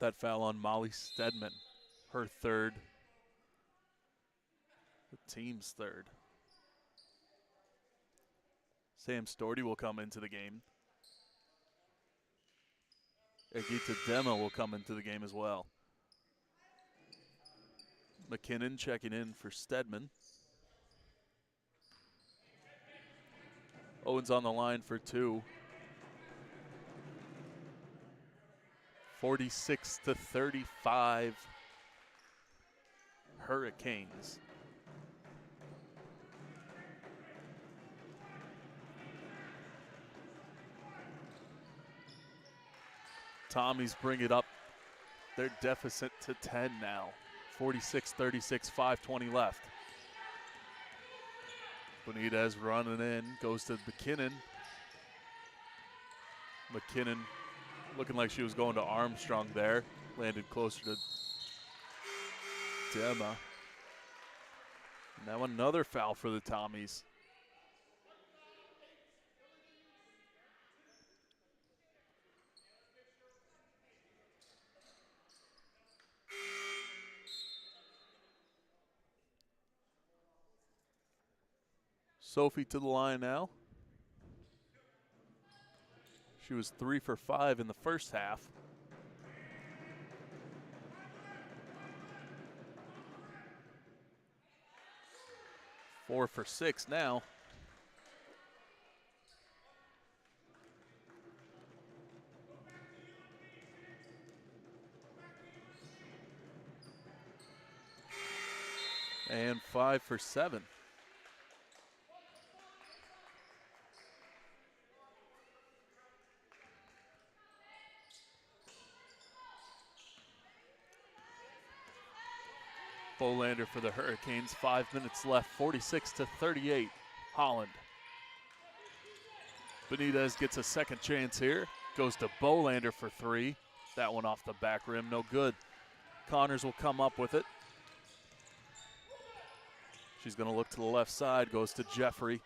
That foul on Molly Stedman, her third, the team's third. Sam Storty will come into the game. Egita Dema will come into the game as well. McKinnon checking in for Stedman. Owens on the line for 2. 46-35 Hurricanes. Tommies bring it up. Their deficit to 10 now. 46-36, 5:20 left. Benitez running in, goes to McKinnon. McKinnon looking like she was going to Armstrong there. Landed closer to Dema. Now another foul for the Tommies. Sophie to the line now. She was 3 for 5 in the first half. Four for 6 now. And 5 for 7. Bolander for the Hurricanes, 5 minutes left, 46-38, Holland. Benitez gets a second chance here, goes to Bolander for 3. That one off the back rim, no good. Connors will come up with it. She's gonna look to the left side, goes to Jeffrey.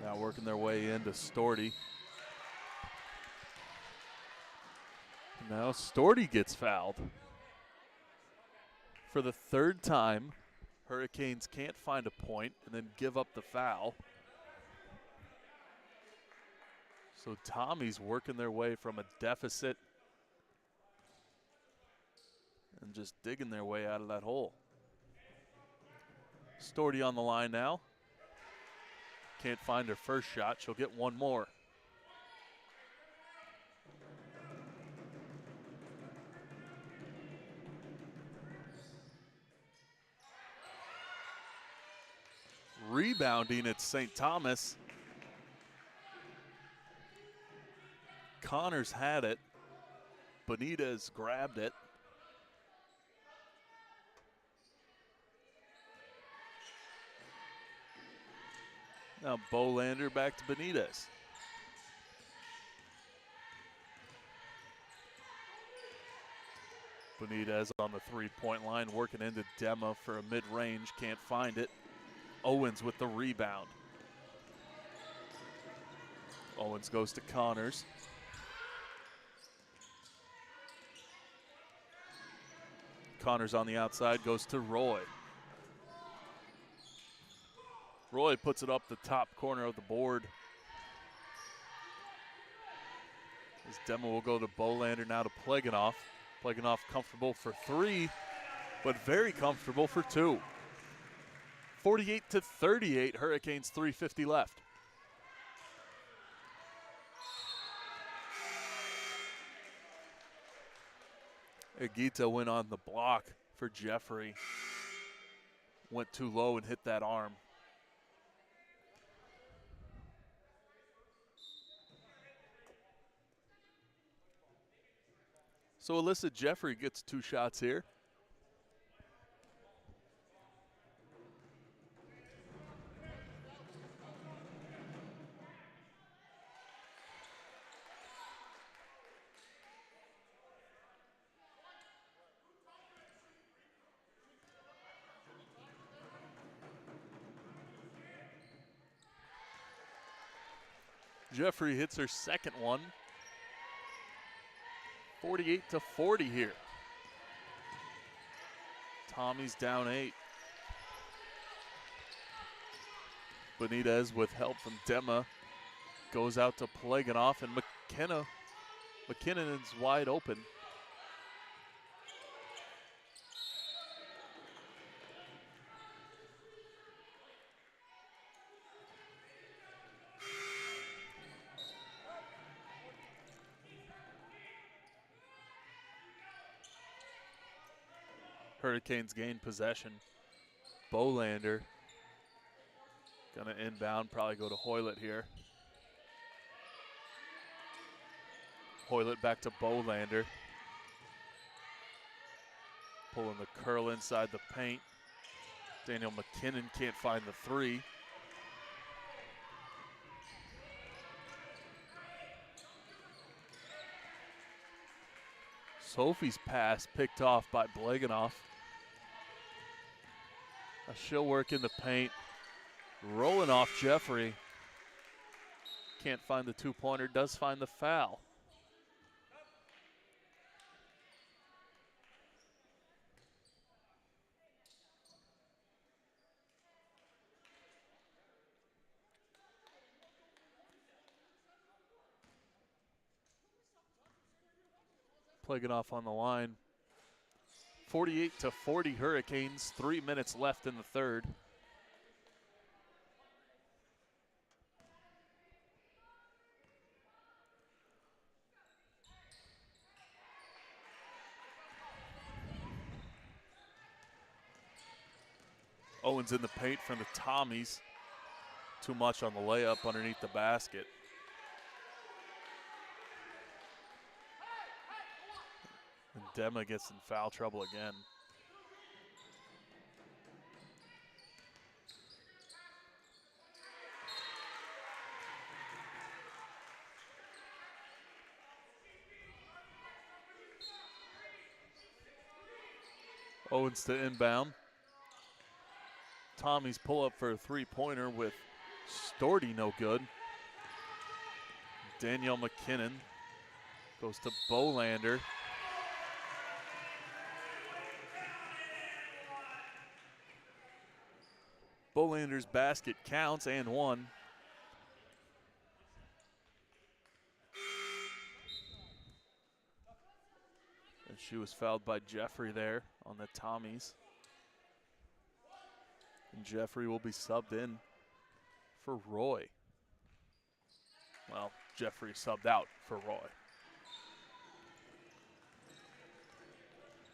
Now working their way into Storty. Now Storty gets fouled. For the third time, Hurricanes can't find a point and then give up the foul. So Tommy's working their way from a deficit and just digging their way out of that hole. Storty on the line now. Can't find her first shot. She'll get one more. Rebounding at St. Thomas. Connors had it. Benitez grabbed it. Now Bolander back to Benitez. Benitez on the three-point line, working into Dema for a mid-range, can't find it. Owens with the rebound. Owens goes to Connors. Connors on the outside, goes to Roy. Roy puts it up the top corner of the board. This demo will go to Bolander, now to Pleganov. Pleganov comfortable for three, but very comfortable for two. 48-38, Hurricanes 3:50 left. Agita went on the block for Jeffrey. Went too low and hit that arm. So Alyssa Jeffrey gets two shots here. Jeffrey hits her second one. 48-40 here. Tommy's down 8. Benitez with help from Dema goes out to Pleganov, and McKinnon is wide open. Hurricanes gain possession. Bolander gonna inbound, probably go to Hoylett here. Hoylett back to Bolander. Pulling the curl inside the paint. Daniel McKinnon can't find the three. Sophie's pass picked off by Bleganov. She'll work in the paint. Rolling off Jeffrey. Can't find the two-pointer, does find the foul. Pleganov on the line. 48-40 Hurricanes, 3 minutes left in the third. Owens in the paint from the Tommies. Too much on the layup underneath the basket. And Dema gets in foul trouble again. Owens to inbound. Tommy's pull up for a three-pointer with Storty no good. Danielle McKinnon goes to Bolander. Bolander's basket counts and one. And she was fouled by Jeffrey there on the Tommies. And Jeffrey will be subbed in for Roy. Well, Jeffrey subbed out for Roy.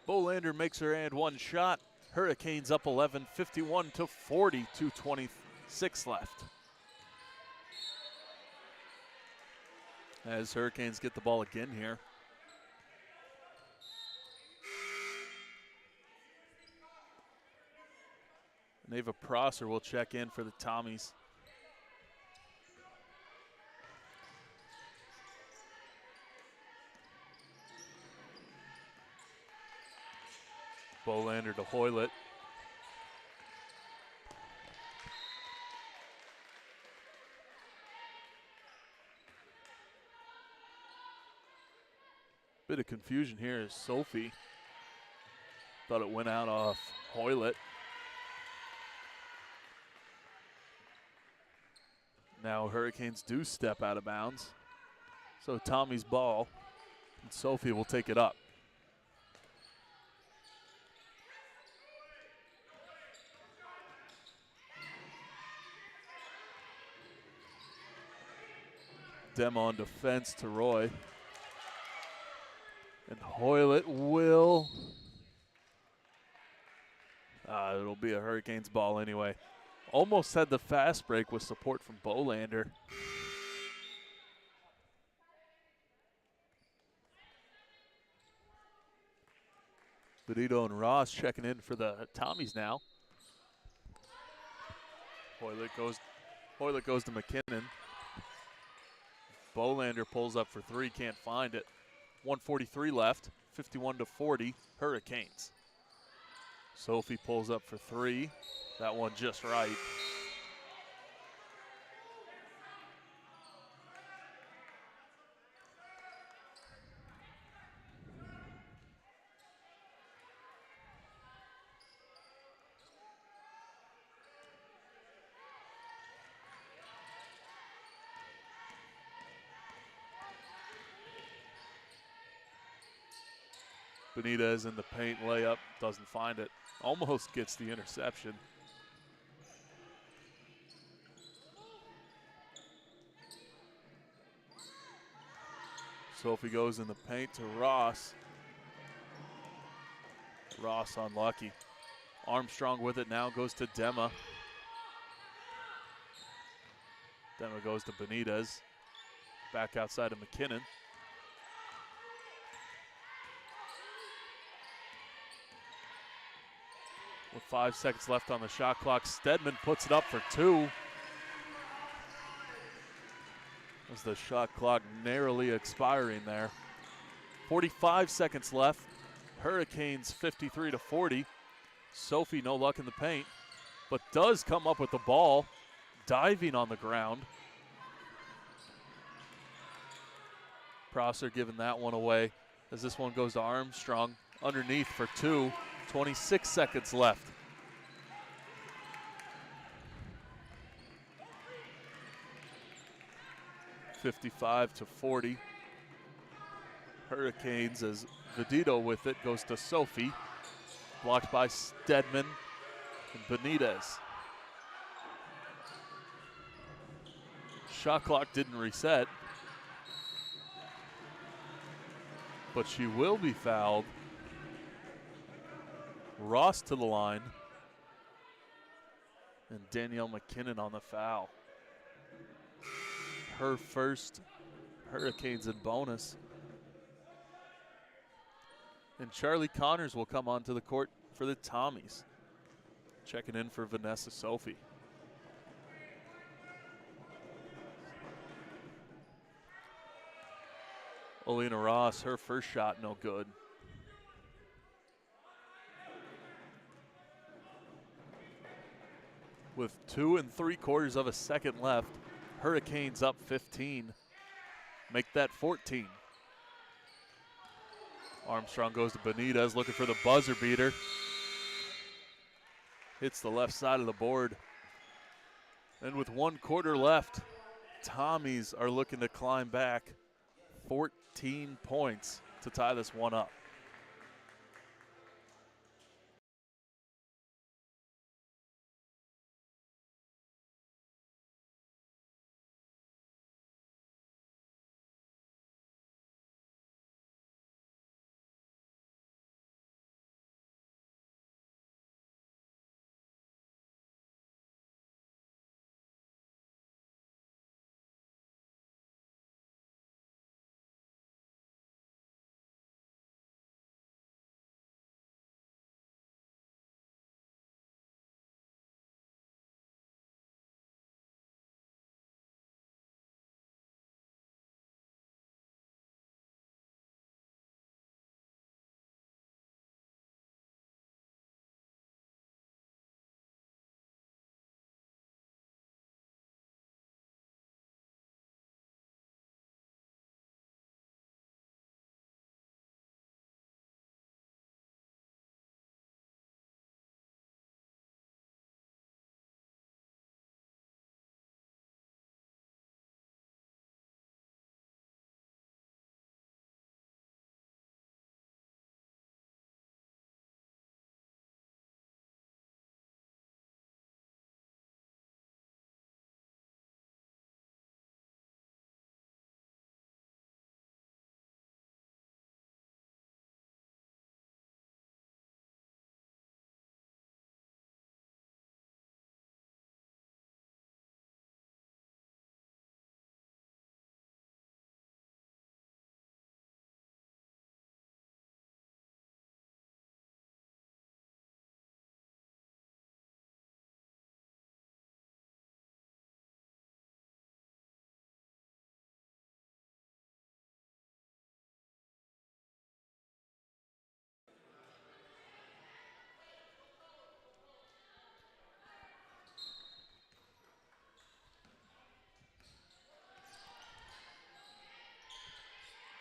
Bolander makes her and one shot. Hurricanes up 11, 51 to 40, 2:26 left. As Hurricanes get the ball again here. Neva Prosser will check in for the Tommies. Bolander to Hoylett. Bit of confusion here as Sophie thought it went out off Hoylett. Now Hurricanes do step out of bounds. So Tommy's ball, and Sophie will take it up. Dem on defense to Roy. And Hoylett will. It'll be a Hurricanes ball anyway. Almost had the fast break with support from Bolander. Benito and Ross checking in for the Tommies now. Hoylett goes to McKinnon. Bolander pulls up for three, can't find it. 1:43 left, 51 to 40, Hurricanes. Sophie pulls up for three. That one just right. Benitez in the paint, layup, doesn't find it. Almost gets the interception. Sophie goes in the paint to Ross. Ross unlucky. Armstrong with it now, goes to Dema. Dema goes to Benitez. Back outside of McKinnon. With 5 seconds left on the shot clock, Stedman puts it up for two. As the shot clock narrowly expiring there. 45 seconds left. Hurricanes 53 to 40. Sophie no luck in the paint, but does come up with the ball, diving on the ground. Prosser giving that one away as this one goes to Armstrong underneath for two. 26 seconds left. $55 to 40. Hurricanes as Vedito with it goes to Sophie. Blocked by Stedman and Benitez. Shot clock didn't reset, but she will be fouled. Ross to the line. And Danielle McKinnon on the foul. Her first Hurricanes in bonus. And Charlie Connors will come onto the court for the Tommies. Checking in for Vanessa Sophie. Alina Ross, her first shot no good. With 2 3/4 of a second left, Hurricanes up 15. Make that 14. Armstrong goes to Benitez looking for the buzzer beater. Hits the left side of the board. And with 1 quarter left, Tommies are looking to climb back 14 points to tie this one up.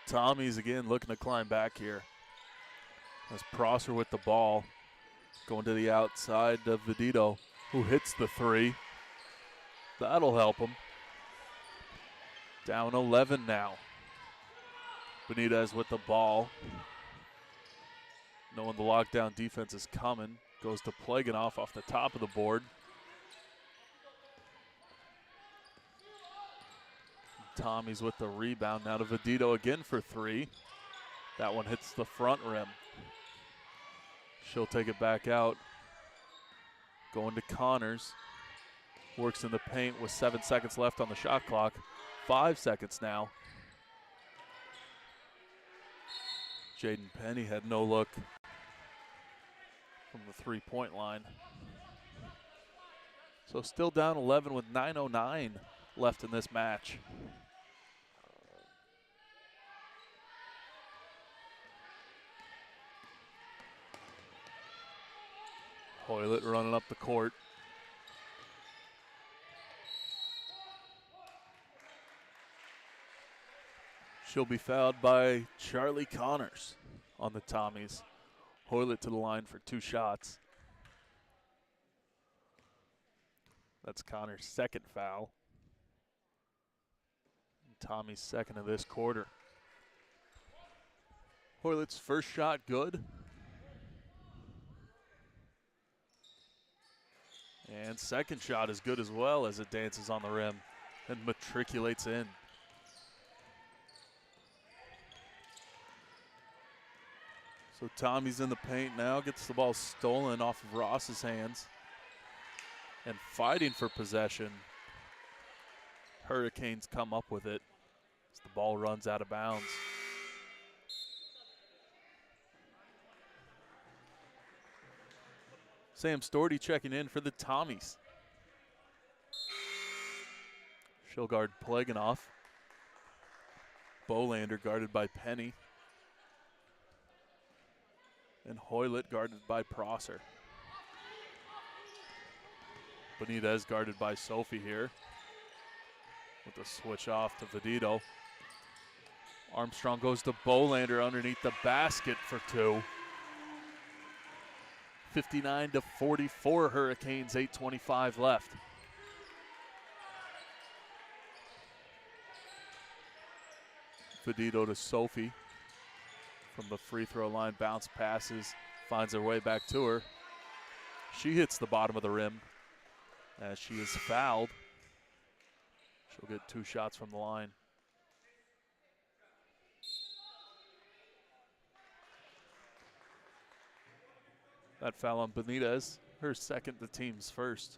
Tommies again looking to climb back here. As Prosser with the ball, going to the outside of Vidito, who hits the 3. That'll help him. Down 11 now. Benitez with the ball. Knowing the lockdown defense is coming, goes to Pleganov off the top of the board. Tommy's with the rebound now to Vidito again for 3. That one hits the front rim. She'll take it back out. Going to Connors. Works in the paint with 7 seconds left on the shot clock. 5 seconds now. Jaden Penny had no look from the 3-point line. So still down 11 with 9:09 left in this match. Hoylett running up the court. She'll be fouled by Charlie Connors on the Tommies. Hoylett to the line for 2 shots. That's Connors' second foul. And Tommy's second of this quarter. Hoylett's first shot good. And second shot is good as well as it dances on the rim and matriculates in. So Tommy's in the paint now, gets the ball stolen off of Ross's hands. And fighting for possession. Hurricanes come up with it as the ball runs out of bounds. Sam Storty checking in for the Tommies. She'll guard Pleganov. Bolander guarded by Penny. And Hoylett guarded by Prosser. Benitez guarded by Sophie here. With a switch off to Vidito. Armstrong goes to Bolander underneath the basket for 2. 59-44 Hurricanes, 8:25 left. Fedito to Sophie. From the free throw line, bounce passes, finds her way back to her. She hits the bottom of the rim as she is fouled. She'll get 2 shots from the line. That foul on Benitez, her second, the team's first.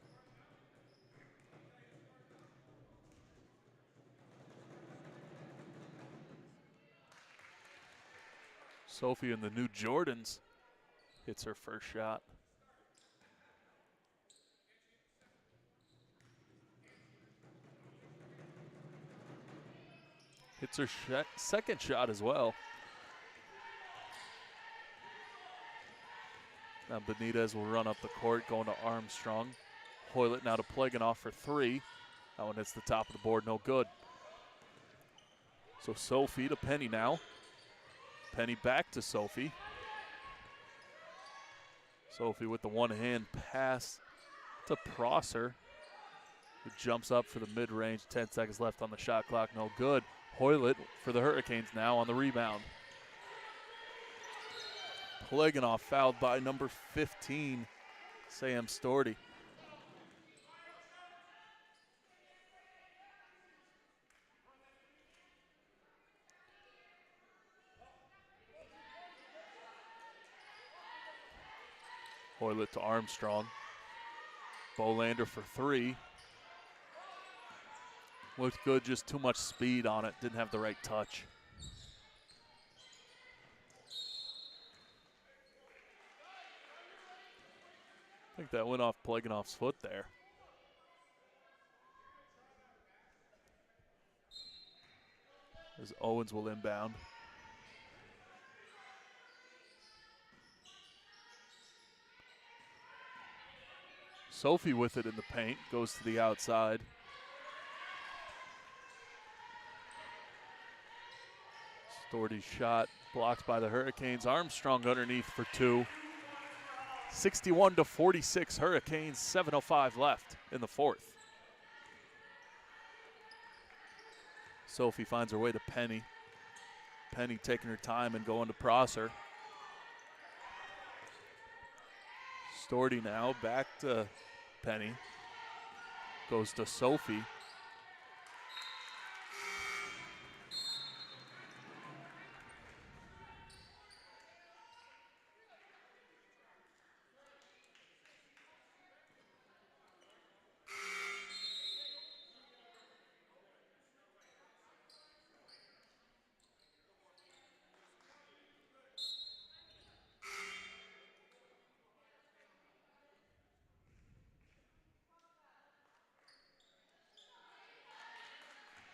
Sophie in the new Jordans hits her first shot. Hits her second shot as well. Now Benitez will run up the court, going to Armstrong. Hoylett now to Plaganoff for 3. That one hits the top of the board, no good. So Sophie to Penny now. Penny back to Sophie. Sophie with the one-hand pass to Prosser, who jumps up for the mid-range. 10 seconds left on the shot clock, no good. Hoylett for the Hurricanes now on the rebound. Plaganoff fouled by number 15, Sam Storty. Hoylett to Armstrong. Bolander for 3. Looked good, just too much speed on it. Didn't have the right touch. I think that went off Plaganoff's foot there. As Owens will inbound. Sophie with it in the paint, goes to the outside. Storty's shot blocked by the Hurricanes. Armstrong underneath for 2. 61-46 Hurricanes, 7:05 left in the fourth. Sophie finds her way to Penny. Penny taking her time and going to Prosser. Storty now back to Penny. Goes to Sophie.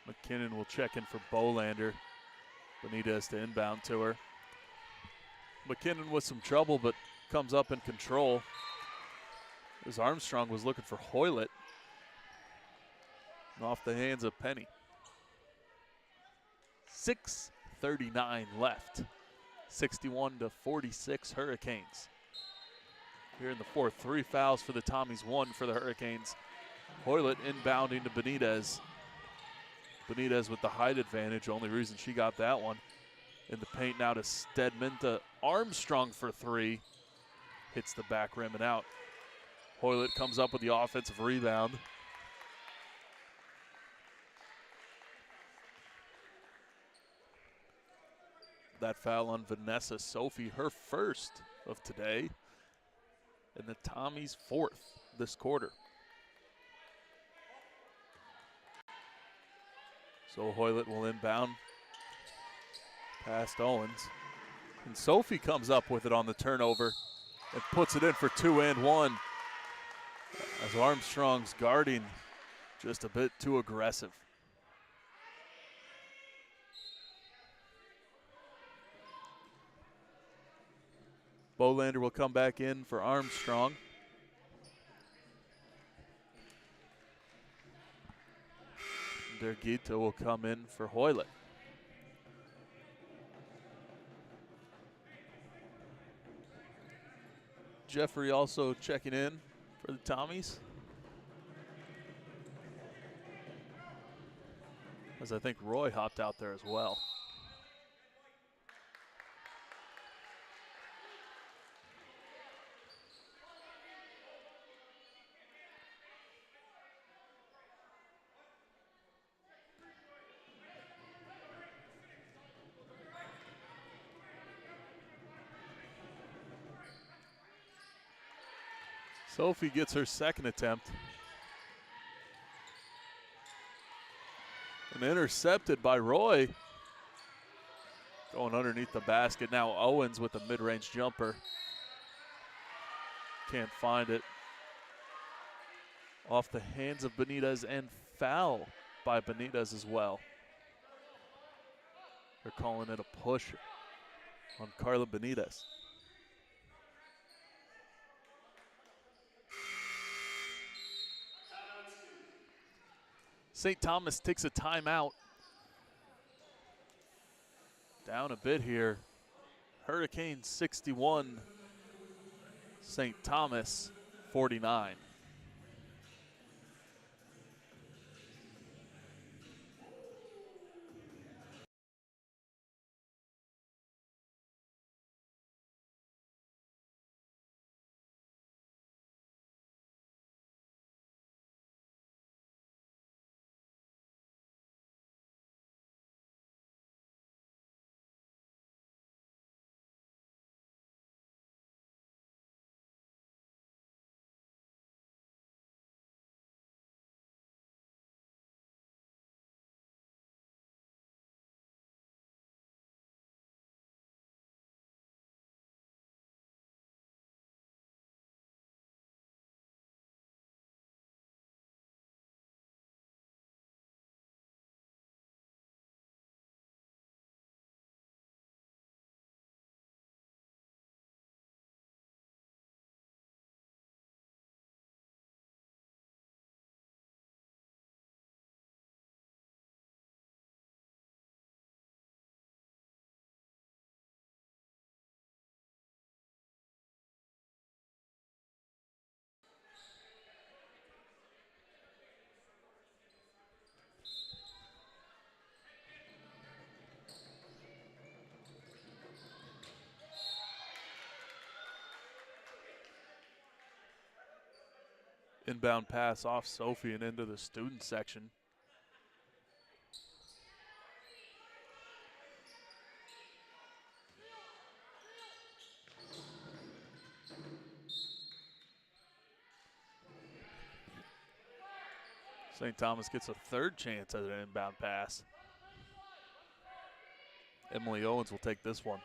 McKinnon will check in for Bolander. Benitez to inbound to her. McKinnon with some trouble, but comes up in control. As Armstrong was looking for Hoylett. And off the hands of Penny. 6:39 left. 61-46 Hurricanes. Here in the fourth, 3 fouls for the Tommies, 1 for the Hurricanes. Hoylett inbounding to Benitez. Benitez with the height advantage, only reason she got that one. In the paint now to Stedman, to Armstrong for 3. Hits the back rim and out. Hoylett comes up with the offensive rebound. That foul on Vanessa Sophie, her first of today. And the Tommies' 4th this quarter. So Hoylett will inbound past Owens. And Sophie comes up with it on the turnover and puts it in for 2 and 1. As Armstrong's guarding just a bit too aggressive. Bolander will come back in for Armstrong. Dergito will come in for Hoylett. Jeffrey also checking in for the Tommies. As I think Roy hopped out there as well. Sophie gets her second attempt. And intercepted by Roy. Going underneath the basket. Now Owens with the mid-range jumper. Can't find it. Off the hands of Benitez and foul by Benitez as well. They're calling it a push on Carla Benitez. St. Thomas takes a timeout. Down a bit here. Hurricanes 61, St. Thomas 49. Inbound pass off Sophie and into the student section. St. Thomas gets a third chance at an inbound pass. Emily Owens will take this one.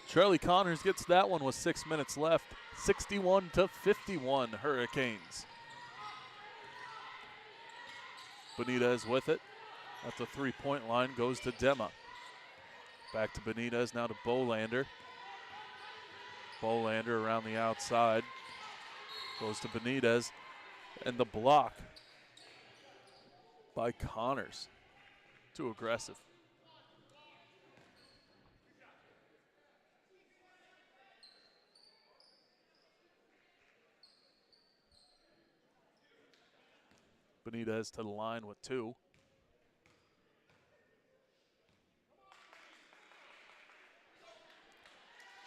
Charlie Connors gets that one with 6 minutes left. 61-51 Hurricanes. Benitez with it. At the three-point line goes to Dema. Back to Benitez, now to Bolander. Bolander around the outside. Goes to Benitez. And the block by Connors. Too aggressive. Benitez to the line with two.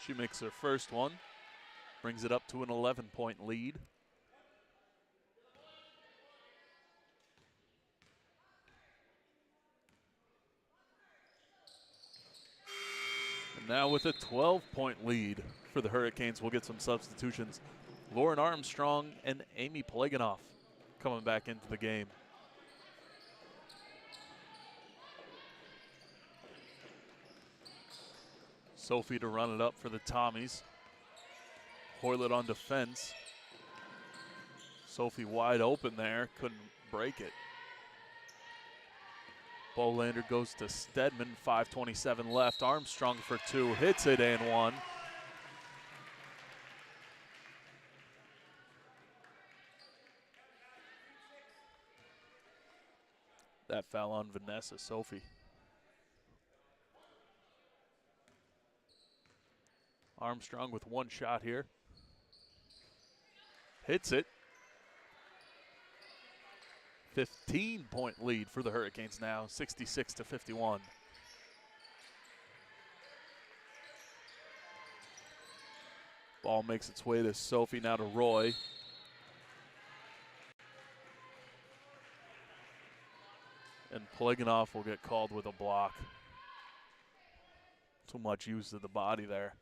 She makes her first one, brings it up to an 11-point lead. And now with a 12-point lead for the Hurricanes, we'll get some substitutions. Lauren Armstrong and Amy Pleganoff coming back into the game. Sophie to run it up for the Tommies. Hoylet on defense. Sophie wide open there, couldn't break it. Bolander goes to Stedman, 5:27 left. Armstrong for two, hits it and one. That foul on Vanessa Sophie. Armstrong with one shot here. Hits it. 15-point lead for the Hurricanes now, 66-51. Ball makes its way to Sophie, now to Roy. And Pleganov will get called with a block. Too much use of the body there.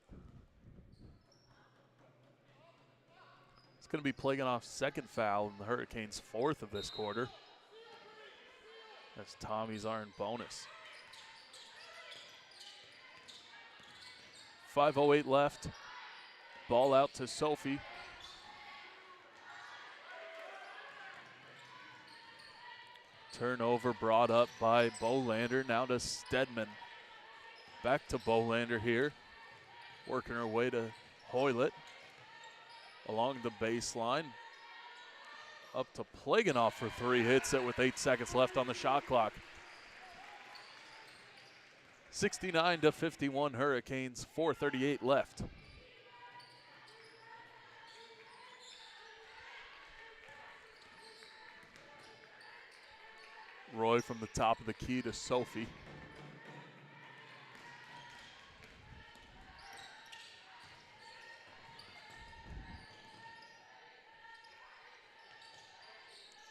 It's going to be Pleganov's second foul and the Hurricanes' fourth of this quarter. As Tommies are in bonus. 5:08 left. Ball out to Sophie. Turnover brought up by Bolander. Now to Stedman. Back to Bolander here. Working her way to Hoylett. Along the baseline. Up to Pleganov for three. Hits it with 8 seconds left on the shot clock. 69-51 Hurricanes, 4:38 left. Roy from the top of the key to Sophie.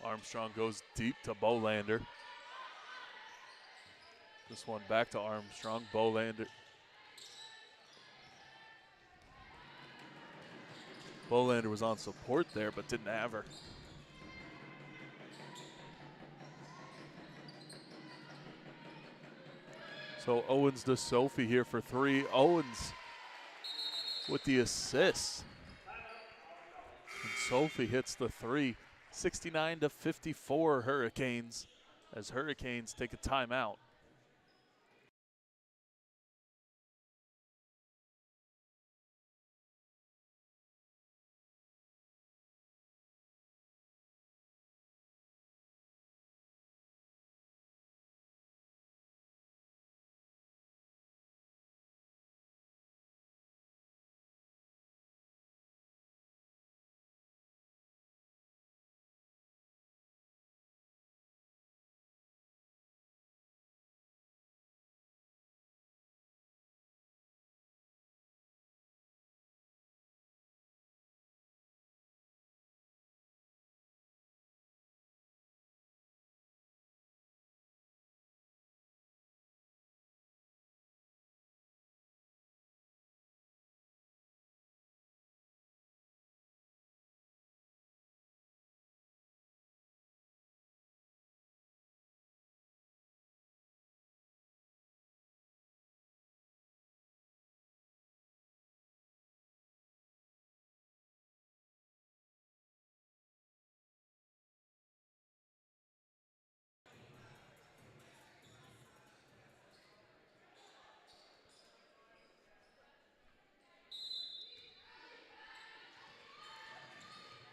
Armstrong goes deep to Bolander. This one back to Armstrong. Bolander. Bolander was on support there, but didn't have her. So Owens to Sophie here for three. Owens with the assist. And Sophie hits the three. 69-54 Hurricanes as Hurricanes take a timeout.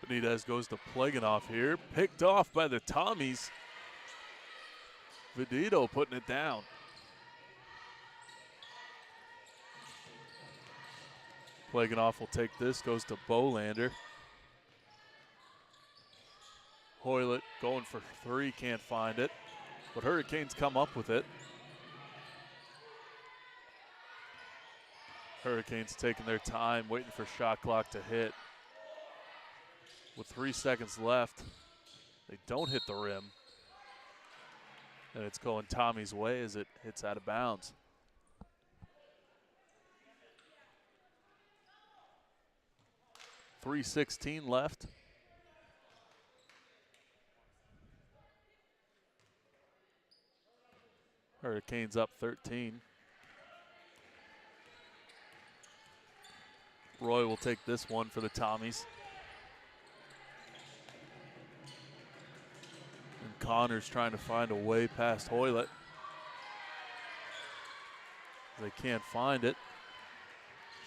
Benitez goes to Pleganov here. Picked off by the Tommies. Vedito putting it down. Pleganov will take this, goes to Bolander. Hoylett going for three, can't find it. But Hurricanes come up with it. Hurricanes taking their time, waiting for shot clock to hit. With 3 seconds left, they don't hit the rim. And it's going Tommy's way as it hits out of bounds. .316 left. Hurricanes up 13. Roy will take this one for the Tommies. And Connors trying to find a way past Hoylett. They can't find it.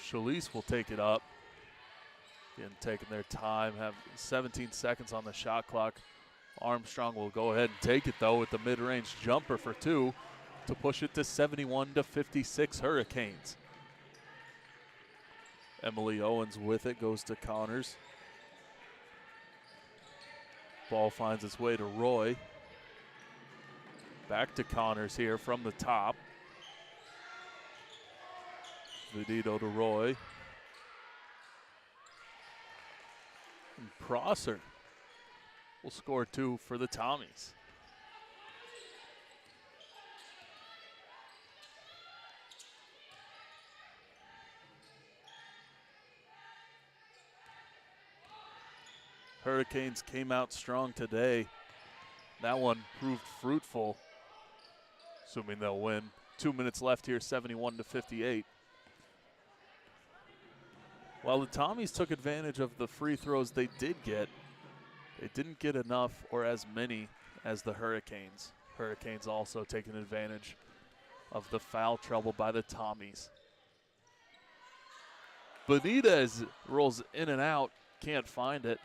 Schalise will take it up. Again, taking their time, have 17 seconds on the shot clock. Armstrong will go ahead and take it though with the mid-range jumper for two to push it to 71-56 Hurricanes. Emily Owens with it, goes to Connors. Ball finds its way to Roy. Back to Connors here from the top. Vedito to Roy. And Prosser will score two for the Tommies. Hurricanes came out strong today. That one proved fruitful, assuming they'll win. 2 minutes left here, 71-58. While the Tommies took advantage of the free throws they did get, they didn't get enough or as many as the Hurricanes. Hurricanes also taking advantage of the foul trouble by the Tommies. Benitez rolls in and out, can't find it.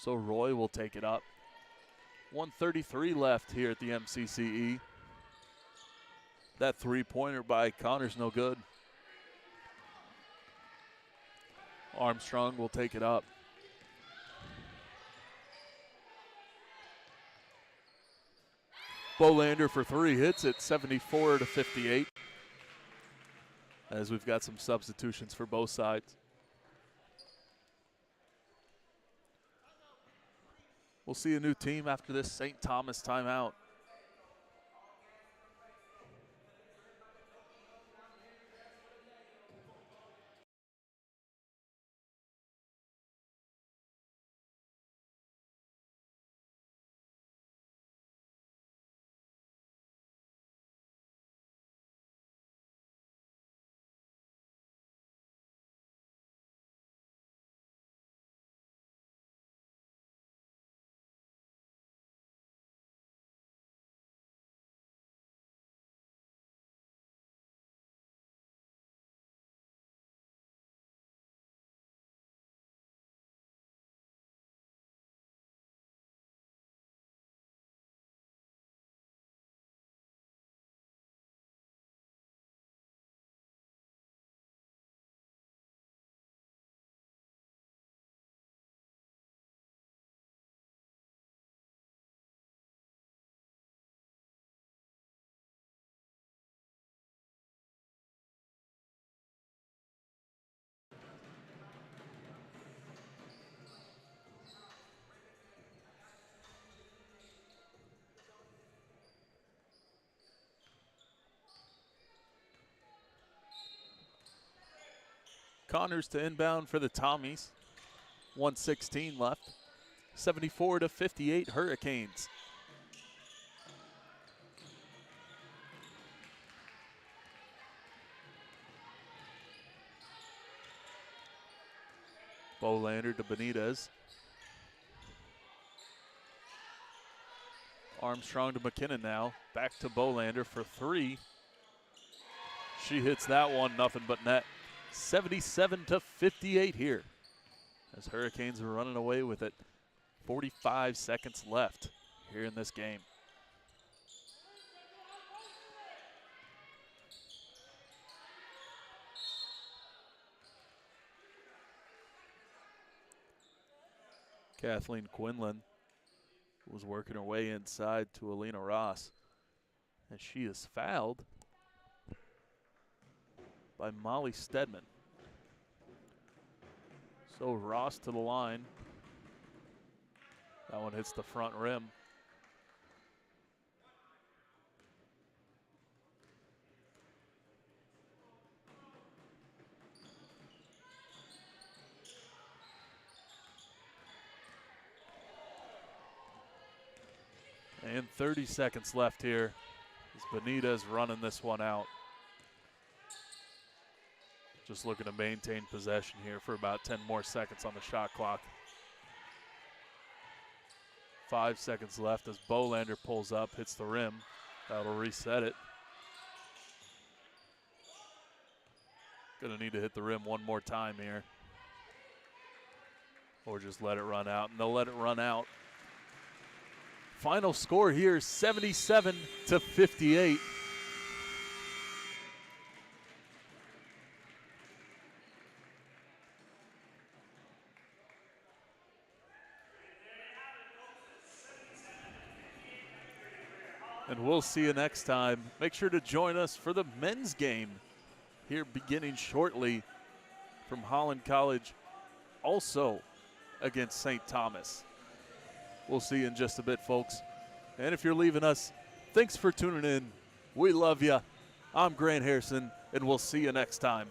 So Roy will take it up. 1:33 left here at the MCCE. That three-pointer by Connor's no good. Armstrong will take it up. Bolander for three, hits it, 74-58. As we've got some substitutions for both sides. We'll see a new team after this St. Thomas timeout. Connors to inbound for the Tommies. 1:16 left. 74-58 Hurricanes. Bolander to Benitez. Armstrong to McKinnon now. Back to Bolander for three. She hits that one, nothing but net. 77-58 here. As Hurricanes are running away with it. 45 seconds left here in this game. Kathleen Quinlan was working her way inside to Alina Ross. And she is fouled by Molly Stedman. So Ross to the line. That one hits the front rim. And 30 seconds left here as Benitez running this one out. Just looking to maintain possession here for about 10 more seconds on the shot clock. 5 seconds left as Bolander pulls up, hits the rim. That'll reset it. Gonna need to hit the rim one more time here. Or just let it run out, and they'll let it run out. Final score here, 77-58. And we'll see you next time. Make sure to join us for the men's game here beginning shortly from Holland College, also against St. Thomas. We'll see you in just a bit, folks. And if you're leaving us, thanks for tuning in. We love you. I'm Grant Harrison, and we'll see you next time.